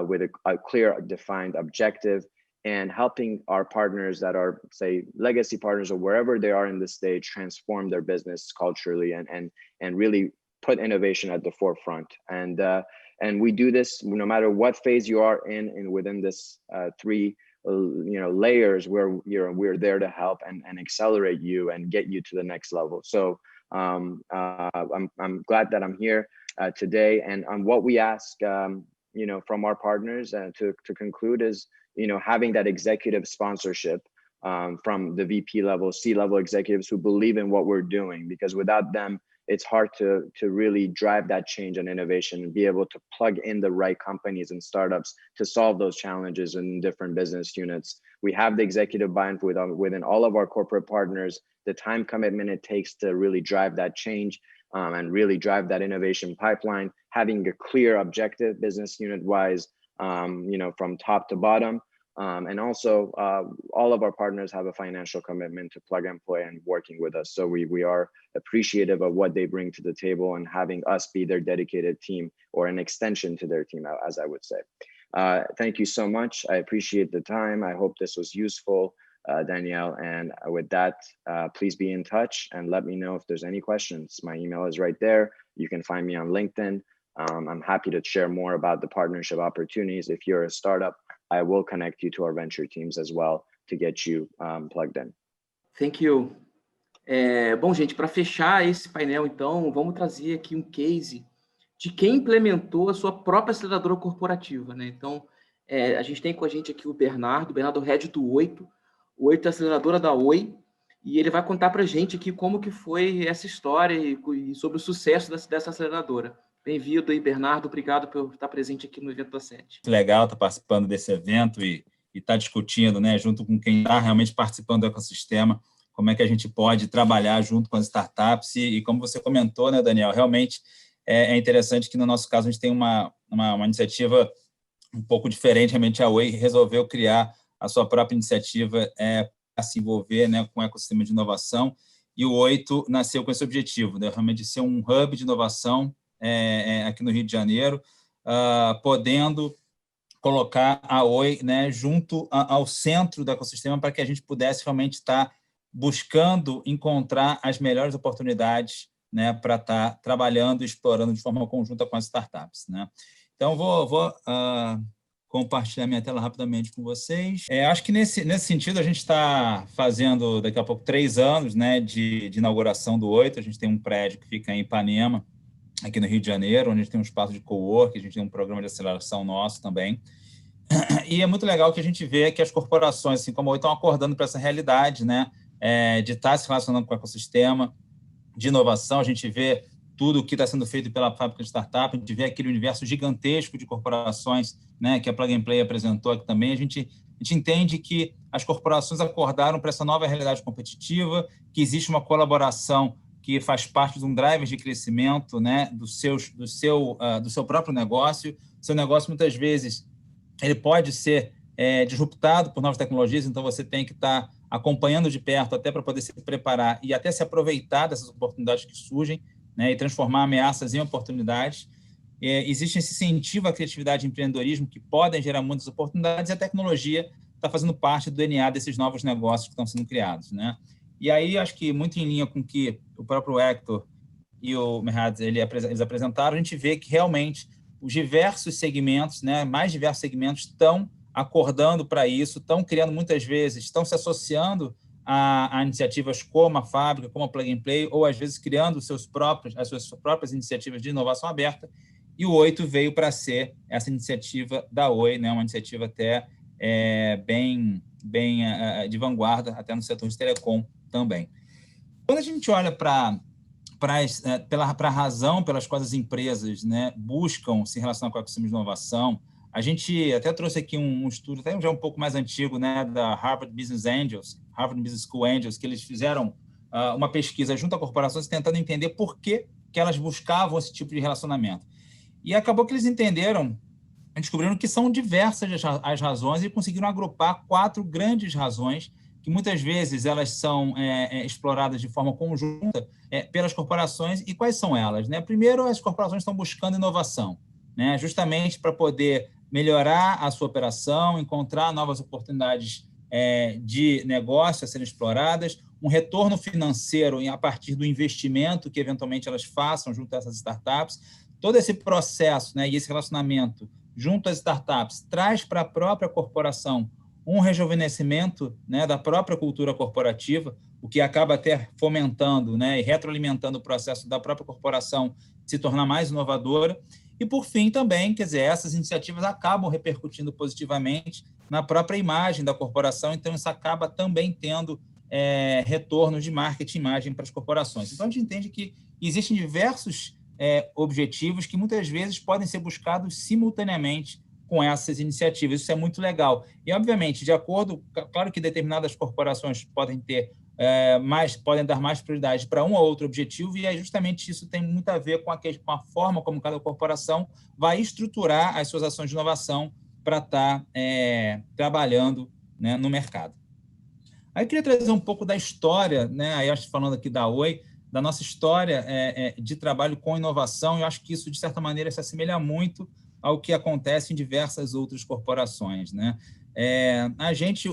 with a clear, defined objective, and helping our partners that are, say, legacy partners or wherever they are in this stage, transform their business culturally and really put innovation at the forefront. And we do this no matter what phase you are in within this three layers where we're there to help and accelerate you and get you to the next level. So I'm glad that I'm here today. And what we ask from our partners to conclude is having that executive sponsorship from the VP level, C-level executives who believe in what we're doing, because without them, it's hard to really drive that change and innovation and be able to plug in the right companies and startups to solve those challenges in different business units. We have the executive buy-in within all of our corporate partners, the time commitment it takes to really drive that change and really drive that innovation pipeline, having a clear objective business unit wise, from top to bottom. And also all of our partners have a financial commitment to Plug and Play and working with us. So we are appreciative of what they bring to the table and having us be their dedicated team or an extension to their team, as I would say. Thank you so much. I appreciate the time. I hope this was useful, Danielle. And with that, please be in touch and let me know if there's any questions. My email is right there. You can find me on LinkedIn. I'm happy to share more about the partnership opportunities. If you're a startup, I will connect you to our venture teams as well to get you plugged in. Thank you. Bom, gente, para fechar esse painel, então, vamos trazer aqui um case de quem implementou a sua própria aceleradora corporativa, né? Então, a gente tem com a gente aqui o Bernardo Head do Oito. O Oito é a aceleradora da Oi, e ele vai contar para a gente aqui como que foi essa história e sobre o sucesso dessa aceleradora. Bem-vindo aí, Bernardo. Obrigado por estar presente aqui no evento da SET. Legal estar participando desse evento e estar discutindo, né, junto com quem está realmente participando do ecossistema, como é que a gente pode trabalhar junto com as startups. E como você comentou, né, Daniel, realmente é interessante que, no nosso caso, a gente tem uma iniciativa um pouco diferente. Realmente, a Oi resolveu criar a sua própria iniciativa para se envolver, né, com o ecossistema de inovação. E o Oito nasceu com esse objetivo, né, realmente ser um hub de inovação aqui no Rio de Janeiro, podendo colocar a Oi, né, junto ao centro do ecossistema para que a gente pudesse realmente estar buscando encontrar as melhores oportunidades, né, para estar trabalhando e explorando de forma conjunta com as startups, né? Então, vou compartilhar minha tela rapidamente com vocês. Acho que nesse sentido a gente está fazendo daqui a pouco 3 anos, né, de inauguração do Oito. A gente tem um prédio que fica em Ipanema, aqui no Rio de Janeiro, onde a gente tem um espaço de cowork, a gente tem um programa de aceleração nosso também. E é muito legal que a gente vê que as corporações, assim como a Oi, estão acordando para essa realidade, né, de estar se relacionando com o ecossistema de inovação. A gente vê tudo o que está sendo feito pela fábrica de startup, a gente vê aquele universo gigantesco de corporações, né, que a Plug and Play apresentou aqui também. A gente entende que as corporações acordaram para essa nova realidade competitiva, que existe uma colaboração que faz parte de um driver de crescimento, né, do seu próprio negócio. Seu negócio, muitas vezes, ele pode ser disruptado por novas tecnologias, então você tem que estar acompanhando de perto até para poder se preparar e até se aproveitar dessas oportunidades que surgem, né, e transformar ameaças em oportunidades. Existe esse incentivo à criatividade e empreendedorismo que podem gerar muitas oportunidades, e a tecnologia está fazendo parte do DNA desses novos negócios que estão sendo criados, né? E aí, acho que muito em linha com o que o próprio Hector e o Merhad eles apresentaram, a gente vê que realmente os diversos segmentos, né, mais diversos segmentos, estão acordando para isso, estão criando muitas vezes, estão se associando a iniciativas como a Fábrica, como a Plug and Play, ou às vezes criando as suas próprias iniciativas de inovação aberta. E o 8 veio para ser essa iniciativa da Oi, né? Uma iniciativa até bem de vanguarda, até no setor de telecom também. Quando a gente olha para a razão pelas quais as empresas, né, buscam se relacionar com o ecossistema de inovação, a gente até trouxe aqui um estudo, até já um pouco mais antigo, né, da Harvard Business School Angels, que eles fizeram uma pesquisa junto a corporações tentando entender por que elas buscavam esse tipo de relacionamento. E acabou que eles descobriram que são diversas as razões e conseguiram agrupar 4 grandes razões que muitas vezes elas são exploradas de forma conjunta pelas corporações. E quais são elas? Né? Primeiro, as corporações estão buscando inovação, né? Justamente para poder melhorar a sua operação, encontrar novas oportunidades de negócio a serem exploradas, um retorno financeiro a partir do investimento que eventualmente elas façam junto a essas startups. Todo esse processo, né, e esse relacionamento junto às startups traz para a própria corporação um rejuvenescimento, né, da própria cultura corporativa, o que acaba até fomentando, né, e retroalimentando o processo da própria corporação se tornar mais inovadora. E, por fim, também, quer dizer, essas iniciativas acabam repercutindo positivamente na própria imagem da corporação, então isso acaba também tendo retornos de marketing e imagem para as corporações. Então, a gente entende que existem diversos objetivos que muitas vezes podem ser buscados simultaneamente com essas iniciativas. Isso é muito legal. E, obviamente, de acordo, claro que determinadas corporações podem ter podem dar mais prioridade para um ou outro objetivo, e justamente isso tem muito a ver com a forma como cada corporação vai estruturar as suas ações de inovação para estar trabalhando, né, no mercado. Aí eu queria trazer um pouco da história, né, aí acho que falando aqui da Oi, da nossa história de trabalho com inovação. Eu acho que isso, de certa maneira, se assemelha muito ao que acontece em diversas outras corporações, né?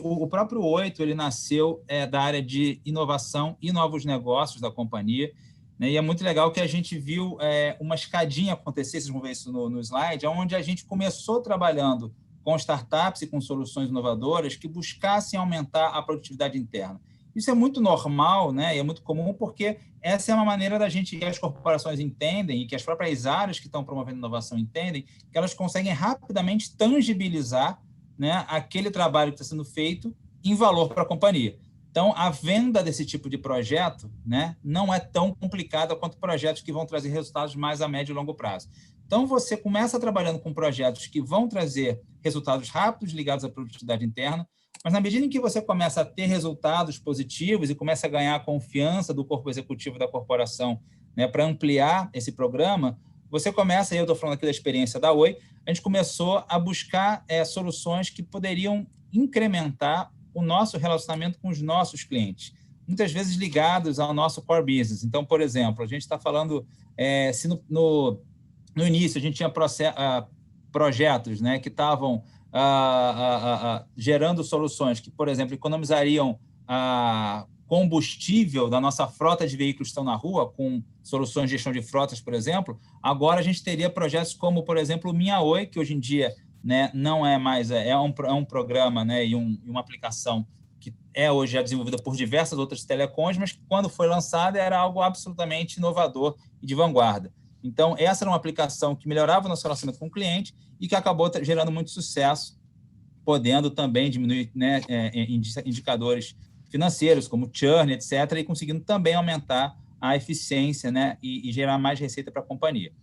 O próprio 8, ele nasceu da área de inovação e novos negócios da companhia, né? E é muito legal que a gente viu uma escadinha acontecer, vocês vão ver isso no slide, onde a gente começou trabalhando com startups e com soluções inovadoras que buscassem aumentar a produtividade interna. Isso é muito normal, né? E é muito comum, porque essa é uma maneira da gente, que as corporações entendem, e que as próprias áreas que estão promovendo inovação entendem, que elas conseguem rapidamente tangibilizar, né, aquele trabalho que está sendo feito em valor para a companhia. Então, a venda desse tipo de projeto, né, não é tão complicada quanto projetos que vão trazer resultados mais a médio e longo prazo. Então, você começa trabalhando com projetos que vão trazer resultados rápidos ligados à produtividade interna, mas na medida em que você começa a ter resultados positivos e começa a ganhar a confiança do corpo executivo da corporação, né, para ampliar esse programa, você começa, e eu estou falando aqui da experiência da Oi, a gente começou a buscar soluções que poderiam incrementar o nosso relacionamento com os nossos clientes, muitas vezes ligados ao nosso core business. Então, por exemplo, a gente está falando, se no início a gente tinha projetos, né, que estavam gerando soluções que, por exemplo, economizariam combustível da nossa frota de veículos que estão na rua, com soluções de gestão de frotas, por exemplo. Agora a gente teria projetos como, por exemplo, o Minha Oi, que hoje em dia, né, não é mais, é um programa, né, e uma aplicação que hoje é desenvolvida por diversas outras telecoms, mas que, quando foi lançada, era algo absolutamente inovador e de vanguarda. Então, essa era uma aplicação que melhorava o nosso relacionamento com o cliente e que acabou gerando muito sucesso, podendo também diminuir, né, indicadores financeiros, como churn, etc., e conseguindo também aumentar a eficiência, né, e gerar mais receita para a companhia.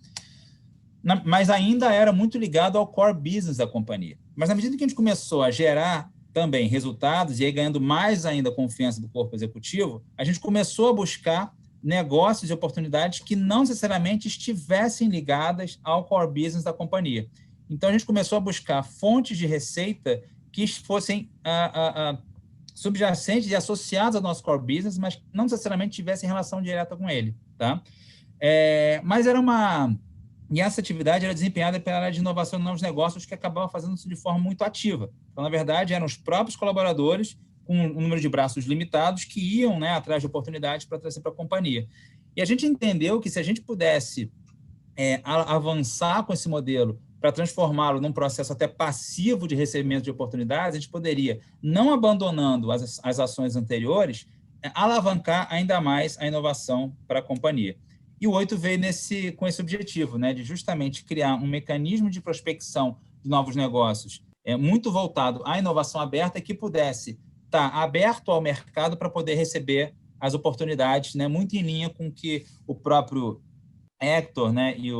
Mas ainda era muito ligado ao core business da companhia. Mas, na medida que a gente começou a gerar também resultados e aí ganhando mais ainda a confiança do corpo executivo, a gente começou a buscar negócios e oportunidades que não necessariamente estivessem ligadas ao core business da companhia. Então, a gente começou a buscar fontes de receita que fossem subjacentes e associadas ao nosso core business, mas que não necessariamente tivessem relação direta com ele, tá? Mas e essa atividade era desempenhada pela área de inovação e novos negócios, que acabava fazendo isso de forma muito ativa. Então, na verdade, eram os próprios colaboradores, com um número de braços limitados, que iam, né, atrás de oportunidades para trazer para a companhia. E a gente entendeu que, se a gente pudesse avançar com esse modelo para transformá-lo num processo até passivo de recebimento de oportunidades, a gente poderia, não abandonando as ações anteriores, alavancar ainda mais a inovação para a companhia. E o 8 veio com esse objetivo, né, de justamente criar um mecanismo de prospecção de novos negócios muito voltado à inovação aberta que pudesse estar aberto ao mercado para poder receber as oportunidades, né, muito em linha com que o próprio Hector, né, e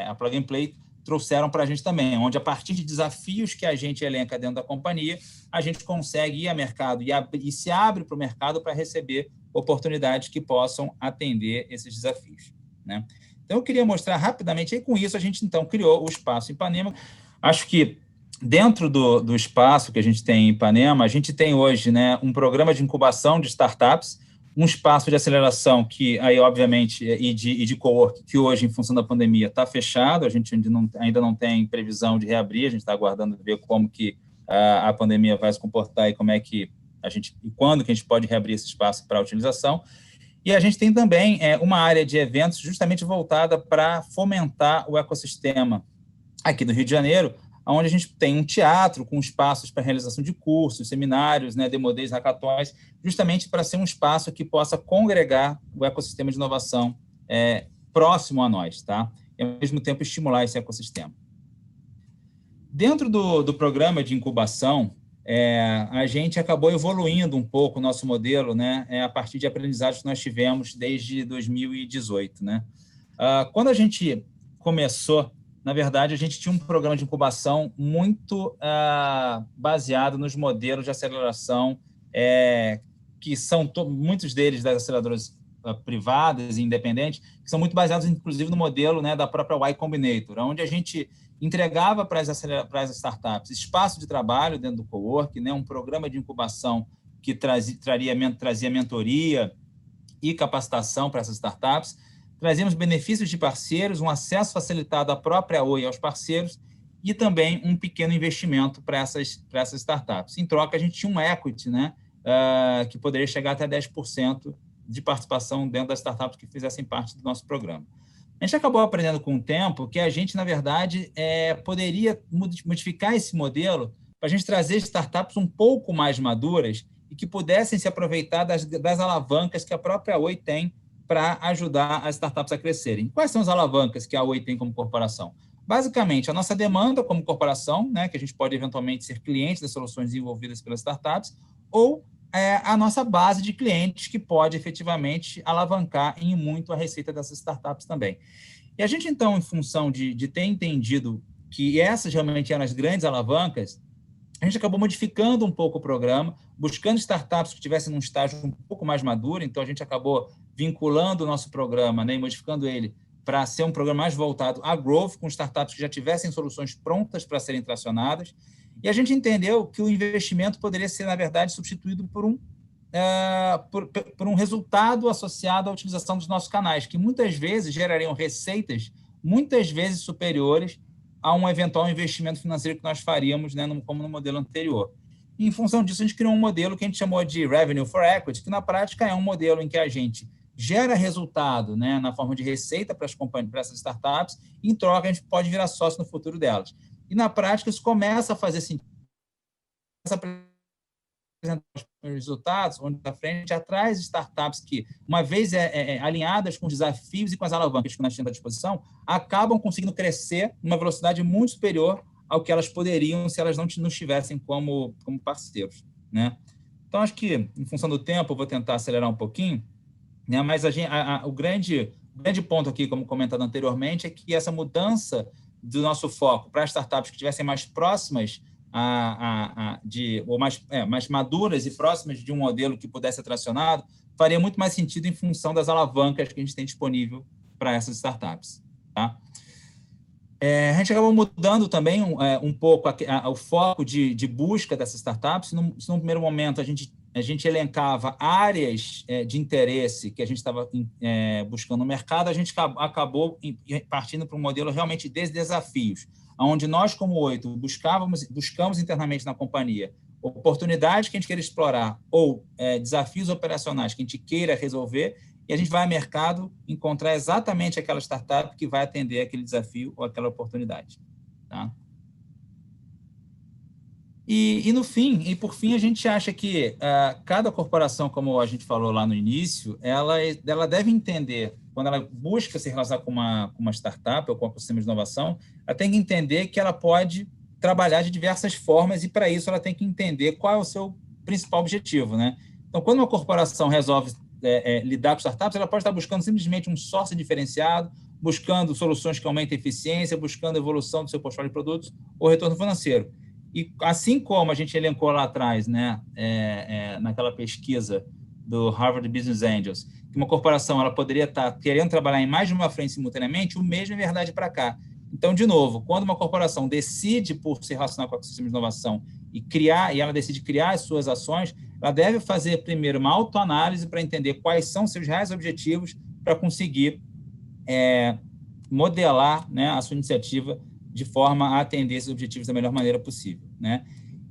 a Plug and Play trouxeram para a gente também, onde a partir de desafios que a gente elenca dentro da companhia, a gente consegue ir ao mercado e se abre para o mercado para receber oportunidades que possam atender esses desafios, né? Então, eu queria mostrar rapidamente, e com isso a gente, então, criou o Espaço Ipanema. Acho que dentro do espaço que a gente tem em Ipanema, a gente tem hoje, né, um programa de incubação de startups, um espaço de aceleração que, aí, obviamente, e de cowork, que hoje, em função da pandemia, está fechado, a gente ainda não tem previsão de reabrir, a gente está aguardando ver como que a pandemia vai se comportar e como é que e quando que a gente pode reabrir esse espaço para a utilização. E a gente tem também uma área de eventos justamente voltada para fomentar o ecossistema aqui do Rio de Janeiro, onde a gente tem um teatro com espaços para realização de cursos, seminários, né, demo days, hackathons, justamente para ser um espaço que possa congregar o ecossistema de inovação próximo a nós, tá? E, ao mesmo tempo, estimular esse ecossistema. Dentro do programa de incubação, a gente acabou evoluindo um pouco o nosso modelo, né, a partir de aprendizados que nós tivemos desde 2018. Né? Quando a gente começou, na verdade, a gente tinha um programa de incubação muito baseado nos modelos de aceleração, que são muitos deles das aceleradoras privadas e independentes, que são muito baseados, inclusive, no modelo, né, da própria Y Combinator, onde a gente entregava para as startups espaço de trabalho dentro do cowork, né, um programa de incubação que trazia mentoria e capacitação para essas startups, trazíamos benefícios de parceiros, um acesso facilitado à própria Oi aos parceiros e também um pequeno investimento para essas startups. Em troca, a gente tinha um equity, né, que poderia chegar até 10% de participação dentro das startups que fizessem parte do nosso programa. A gente acabou aprendendo com o tempo que a gente, na verdade, poderia modificar esse modelo para a gente trazer startups um pouco mais maduras e que pudessem se aproveitar das alavancas que a própria Oi tem para ajudar as startups a crescerem. Quais são as alavancas que a Oi tem como corporação? Basicamente, a nossa demanda como corporação, né, que a gente pode eventualmente ser cliente das soluções desenvolvidas pelas startups, ou a nossa base de clientes, que pode efetivamente alavancar em muito a receita dessas startups também. E a gente, então, em função de ter entendido que essas realmente eram as grandes alavancas, a gente acabou modificando um pouco o programa, buscando startups que estivessem num estágio um pouco mais maduro, então a gente acabou vinculando o nosso programa, né, e modificando ele para ser um programa mais voltado a growth, com startups que já tivessem soluções prontas para serem tracionadas. E a gente entendeu que o investimento poderia ser, na verdade, substituído por um resultado associado à utilização dos nossos canais, que muitas vezes gerariam receitas muitas vezes superiores a um eventual investimento financeiro que nós faríamos, né, como no modelo anterior. E, em função disso, a gente criou um modelo que a gente chamou de Revenue for Equity, que, na prática, é um modelo em que a gente gera resultado, né, na forma de receita para as companhias, para essas startups, e, em troca, a gente pode virar sócio no futuro delas. E, na prática, isso começa a fazer sentido. Começa a apresentar os resultados, onde à frente, atrás de startups que, uma vez alinhadas com os desafios e com as alavancas que nós temos à disposição, acabam conseguindo crescer numa velocidade muito superior ao que elas poderiam se elas não estivessem como parceiros, né? Então, acho que, em função do tempo, eu vou tentar acelerar um pouquinho, né? Mas o grande ponto aqui, como comentado anteriormente, é que essa mudança do nosso foco para startups que estivessem mais próximas ou mais maduras e próximas de um modelo que pudesse ser tracionado, faria muito mais sentido em função das alavancas que a gente tem disponível para essas startups, tá? A gente acabou mudando também um pouco o foco de busca dessas startups. Se no primeiro momento a gente elencava áreas de interesse que a gente estava buscando no mercado, a gente acabou partindo para um modelo realmente de desafios, onde nós, como 8, buscamos internamente na companhia oportunidades que a gente queira explorar ou desafios operacionais que a gente queira resolver, e a gente vai ao mercado encontrar exatamente aquela startup que vai atender aquele desafio ou aquela oportunidade. tá? E no fim, e por fim, a gente acha que cada corporação, como a gente falou lá no início, ela deve entender, quando ela busca se relacionar com uma startup ou com um ecossistema de inovação, ela tem que entender que ela pode trabalhar de diversas formas e, para isso, ela tem que entender qual é o seu principal objetivo, né? Então, quando uma corporação resolve lidar com startups, ela pode estar buscando simplesmente um sócio diferenciado, buscando soluções que aumentem a eficiência, buscando a evolução do seu portfólio de produtos ou retorno financeiro. E assim como a gente elencou lá atrás, né, naquela pesquisa do Harvard Business Angels, que uma corporação ela poderia estar querendo trabalhar em mais de uma frente simultaneamente, o mesmo é verdade para cá. Então, de novo, quando uma corporação decide por se relacionar com o ecossistema de inovação e ela decide criar as suas ações, ela deve fazer primeiro uma autoanálise para entender quais são seus reais objetivos para conseguir modelar, né, a sua iniciativa de forma a atender esses objetivos da melhor maneira possível, né?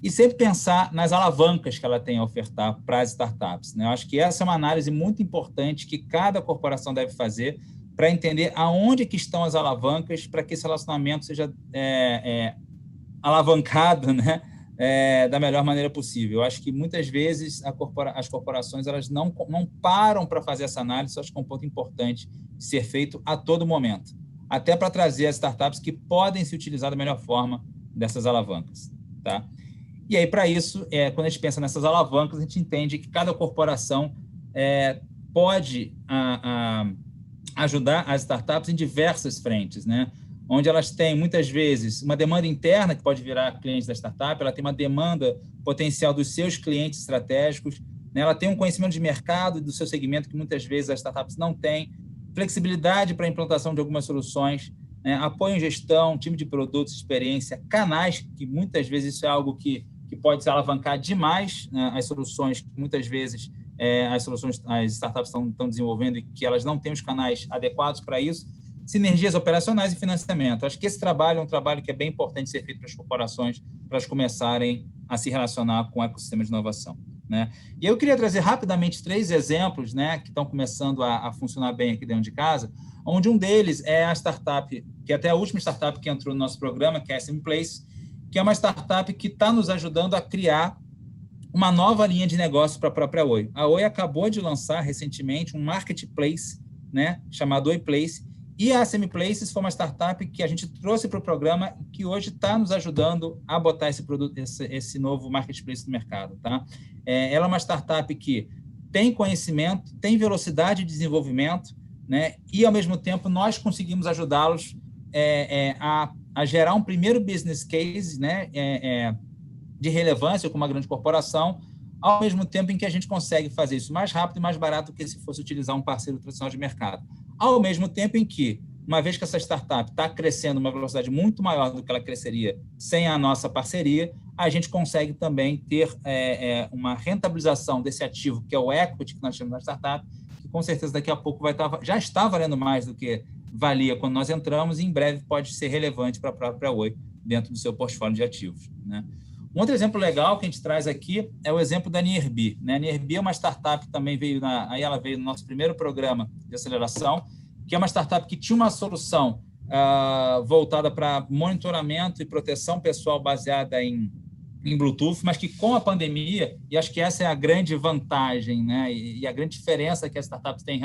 E sempre pensar nas alavancas que ela tem a ofertar para as startups, né? Eu acho que essa é uma análise muito importante que cada corporação deve fazer para entender aonde que estão as alavancas para que esse relacionamento seja alavancado, né? Da melhor maneira possível. Eu acho que muitas vezes as corporações elas não param para fazer essa análise, eu acho que é um ponto importante de ser feito a todo momento, até para trazer as startups que podem se utilizar da melhor forma dessas alavancas, tá? E aí, para isso, quando a gente pensa nessas alavancas, a gente entende que cada corporação pode ajudar as startups em diversas frentes, né? Onde elas têm, muitas vezes, uma demanda interna, que pode virar cliente da startup, ela tem uma demanda potencial dos seus clientes estratégicos, né? Ela tem um conhecimento de mercado e do seu segmento que, muitas vezes, as startups não têm, flexibilidade para a implantação de algumas soluções, né? Apoio em gestão, time de produtos, experiência, canais, que muitas vezes isso é algo que pode se alavancar demais, né? As soluções que muitas vezes as startups estão desenvolvendo e que elas não têm os canais adequados para isso, sinergias operacionais e financiamento. Acho que esse trabalho é um trabalho que é bem importante ser feito para as corporações, para elas começarem a se relacionar com o ecossistema de inovação, né? E eu queria trazer rapidamente 3 exemplos, né, que estão começando a funcionar bem aqui dentro de casa, onde um deles é a startup, que é até a última startup que entrou no nosso programa, que é a SM-Place, que é uma startup que está nos ajudando a criar uma nova linha de negócio para a própria Oi. A Oi acabou de lançar recentemente um marketplace, né, chamado Oi Place, e a SM-Places foi uma startup que a gente trouxe para o programa e que hoje está nos ajudando a botar esse produto, esse novo marketplace no mercado, tá? Ela é uma startup que tem conhecimento, tem velocidade de desenvolvimento, né? E, ao mesmo tempo, nós conseguimos ajudá-los a gerar um primeiro business case, né? De relevância com uma grande corporação, ao mesmo tempo em que a gente consegue fazer isso mais rápido e mais barato do que se fosse utilizar um parceiro tradicional de mercado. Ao mesmo tempo em que, uma vez que essa startup está crescendo uma velocidade muito maior do que ela cresceria sem a nossa parceria, a gente consegue também ter uma rentabilização desse ativo, que é o equity que nós chamamos da startup, que com certeza daqui a pouco já está valendo mais do que valia quando nós entramos e em breve pode ser relevante para a própria Oi dentro do seu portfólio de ativos, né? Um outro exemplo legal que a gente traz aqui é o exemplo da Nearby, né? A Nearby é uma startup que também ela veio no nosso primeiro programa de aceleração, que é uma startup que tinha uma solução voltada para monitoramento e proteção pessoal baseada em Bluetooth, mas que com a pandemia, e acho que essa é a grande vantagem, né? E a grande diferença que as startups têm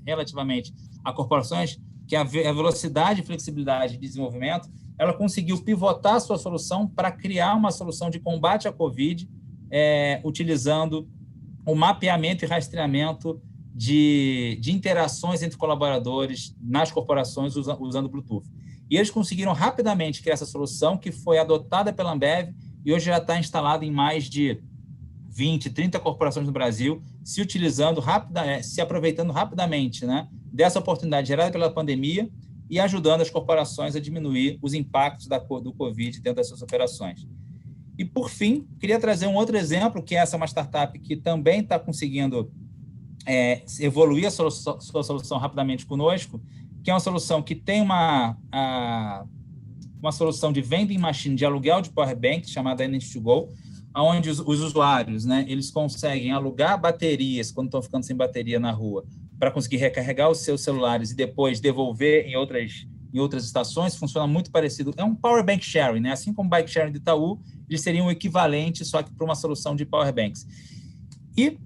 relativamente a corporações, que é a velocidade e flexibilidade de desenvolvimento, ela conseguiu pivotar a sua solução para criar uma solução de combate à Covid, utilizando o mapeamento e rastreamento de interações entre colaboradores nas corporações usando Bluetooth. E eles conseguiram rapidamente criar essa solução, que foi adotada pela Ambev e hoje já está instalada em mais de 20, 30 corporações no Brasil, se aproveitando rapidamente, né, dessa oportunidade gerada pela pandemia e ajudando as corporações a diminuir os impactos do Covid dentro das suas operações. E, por fim, queria trazer um outro exemplo, que essa é uma startup que também está conseguindo evoluir a sua solução rapidamente conosco, que é uma solução que tem uma solução de vending machine de aluguel de powerbank, chamada Energy2Go, onde os usuários, né, eles conseguem alugar baterias quando estão ficando sem bateria na rua, para conseguir recarregar os seus celulares e depois devolver em em outras estações, funciona muito parecido. É um power bank sharing, né? Assim como o bike sharing do Itaú, eles seriam o equivalente, só que para uma solução de power banks. E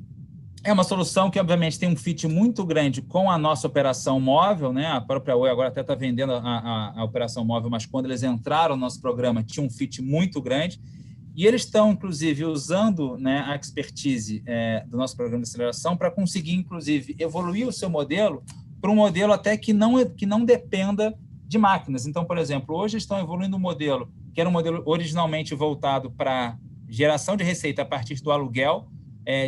é uma solução que, obviamente, tem um fit muito grande com a nossa operação móvel, né? A própria Oi agora até está vendendo a operação móvel, mas quando eles entraram no nosso programa, tinha um fit muito grande. E eles estão, inclusive, usando, né, a expertise do nosso programa de aceleração para conseguir, inclusive, evoluir o seu modelo para um modelo até que não dependa de máquinas. Então, por exemplo, hoje estão evoluindo um modelo que era um modelo originalmente voltado para geração de receita a partir do aluguel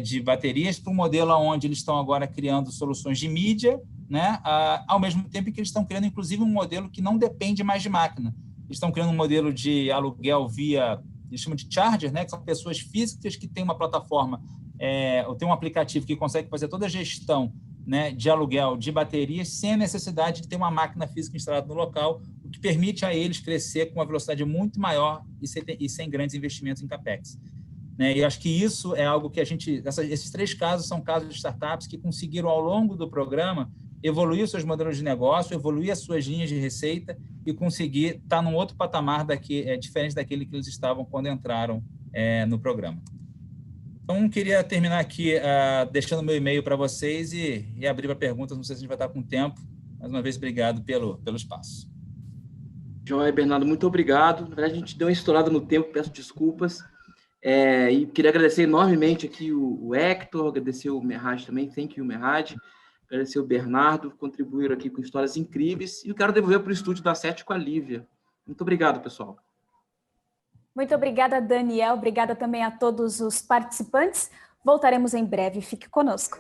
de baterias, para um modelo onde eles estão agora criando soluções de mídia, né, ao mesmo tempo que eles estão criando, inclusive, um modelo que não depende mais de máquina. Eles estão criando um modelo de aluguel via, eles chamam de charger, né, que são pessoas físicas que têm uma plataforma, ou tem um aplicativo que consegue fazer toda a gestão, né, de aluguel de baterias sem a necessidade de ter uma máquina física instalada no local, o que permite a eles crescer com uma velocidade muito maior e sem grandes investimentos em CAPEX. Né? E acho que isso é algo que esses 3 casos são casos de startups que conseguiram, ao longo do programa, evoluir os seus modelos de negócio, evoluir as suas linhas de receita e conseguir estar num outro patamar diferente daquele que eles estavam quando entraram no programa. Então, queria terminar aqui deixando meu e-mail para vocês e abrir para perguntas. Não sei se a gente vai estar com tempo. Mais uma vez, obrigado pelo espaço. Joia, Bernardo, muito obrigado. Na verdade, a gente deu uma estourada no tempo, peço desculpas. E queria agradecer enormemente aqui o Hector, agradecer o Merhad também, thank you, Merhad. Agradecer o Bernardo, contribuíram aqui com histórias incríveis. E eu quero devolver para o estúdio da 7 com a Lívia. Muito obrigado, pessoal. Muito obrigada, Daniel. Obrigada também a todos os participantes. Voltaremos em breve. Fique conosco.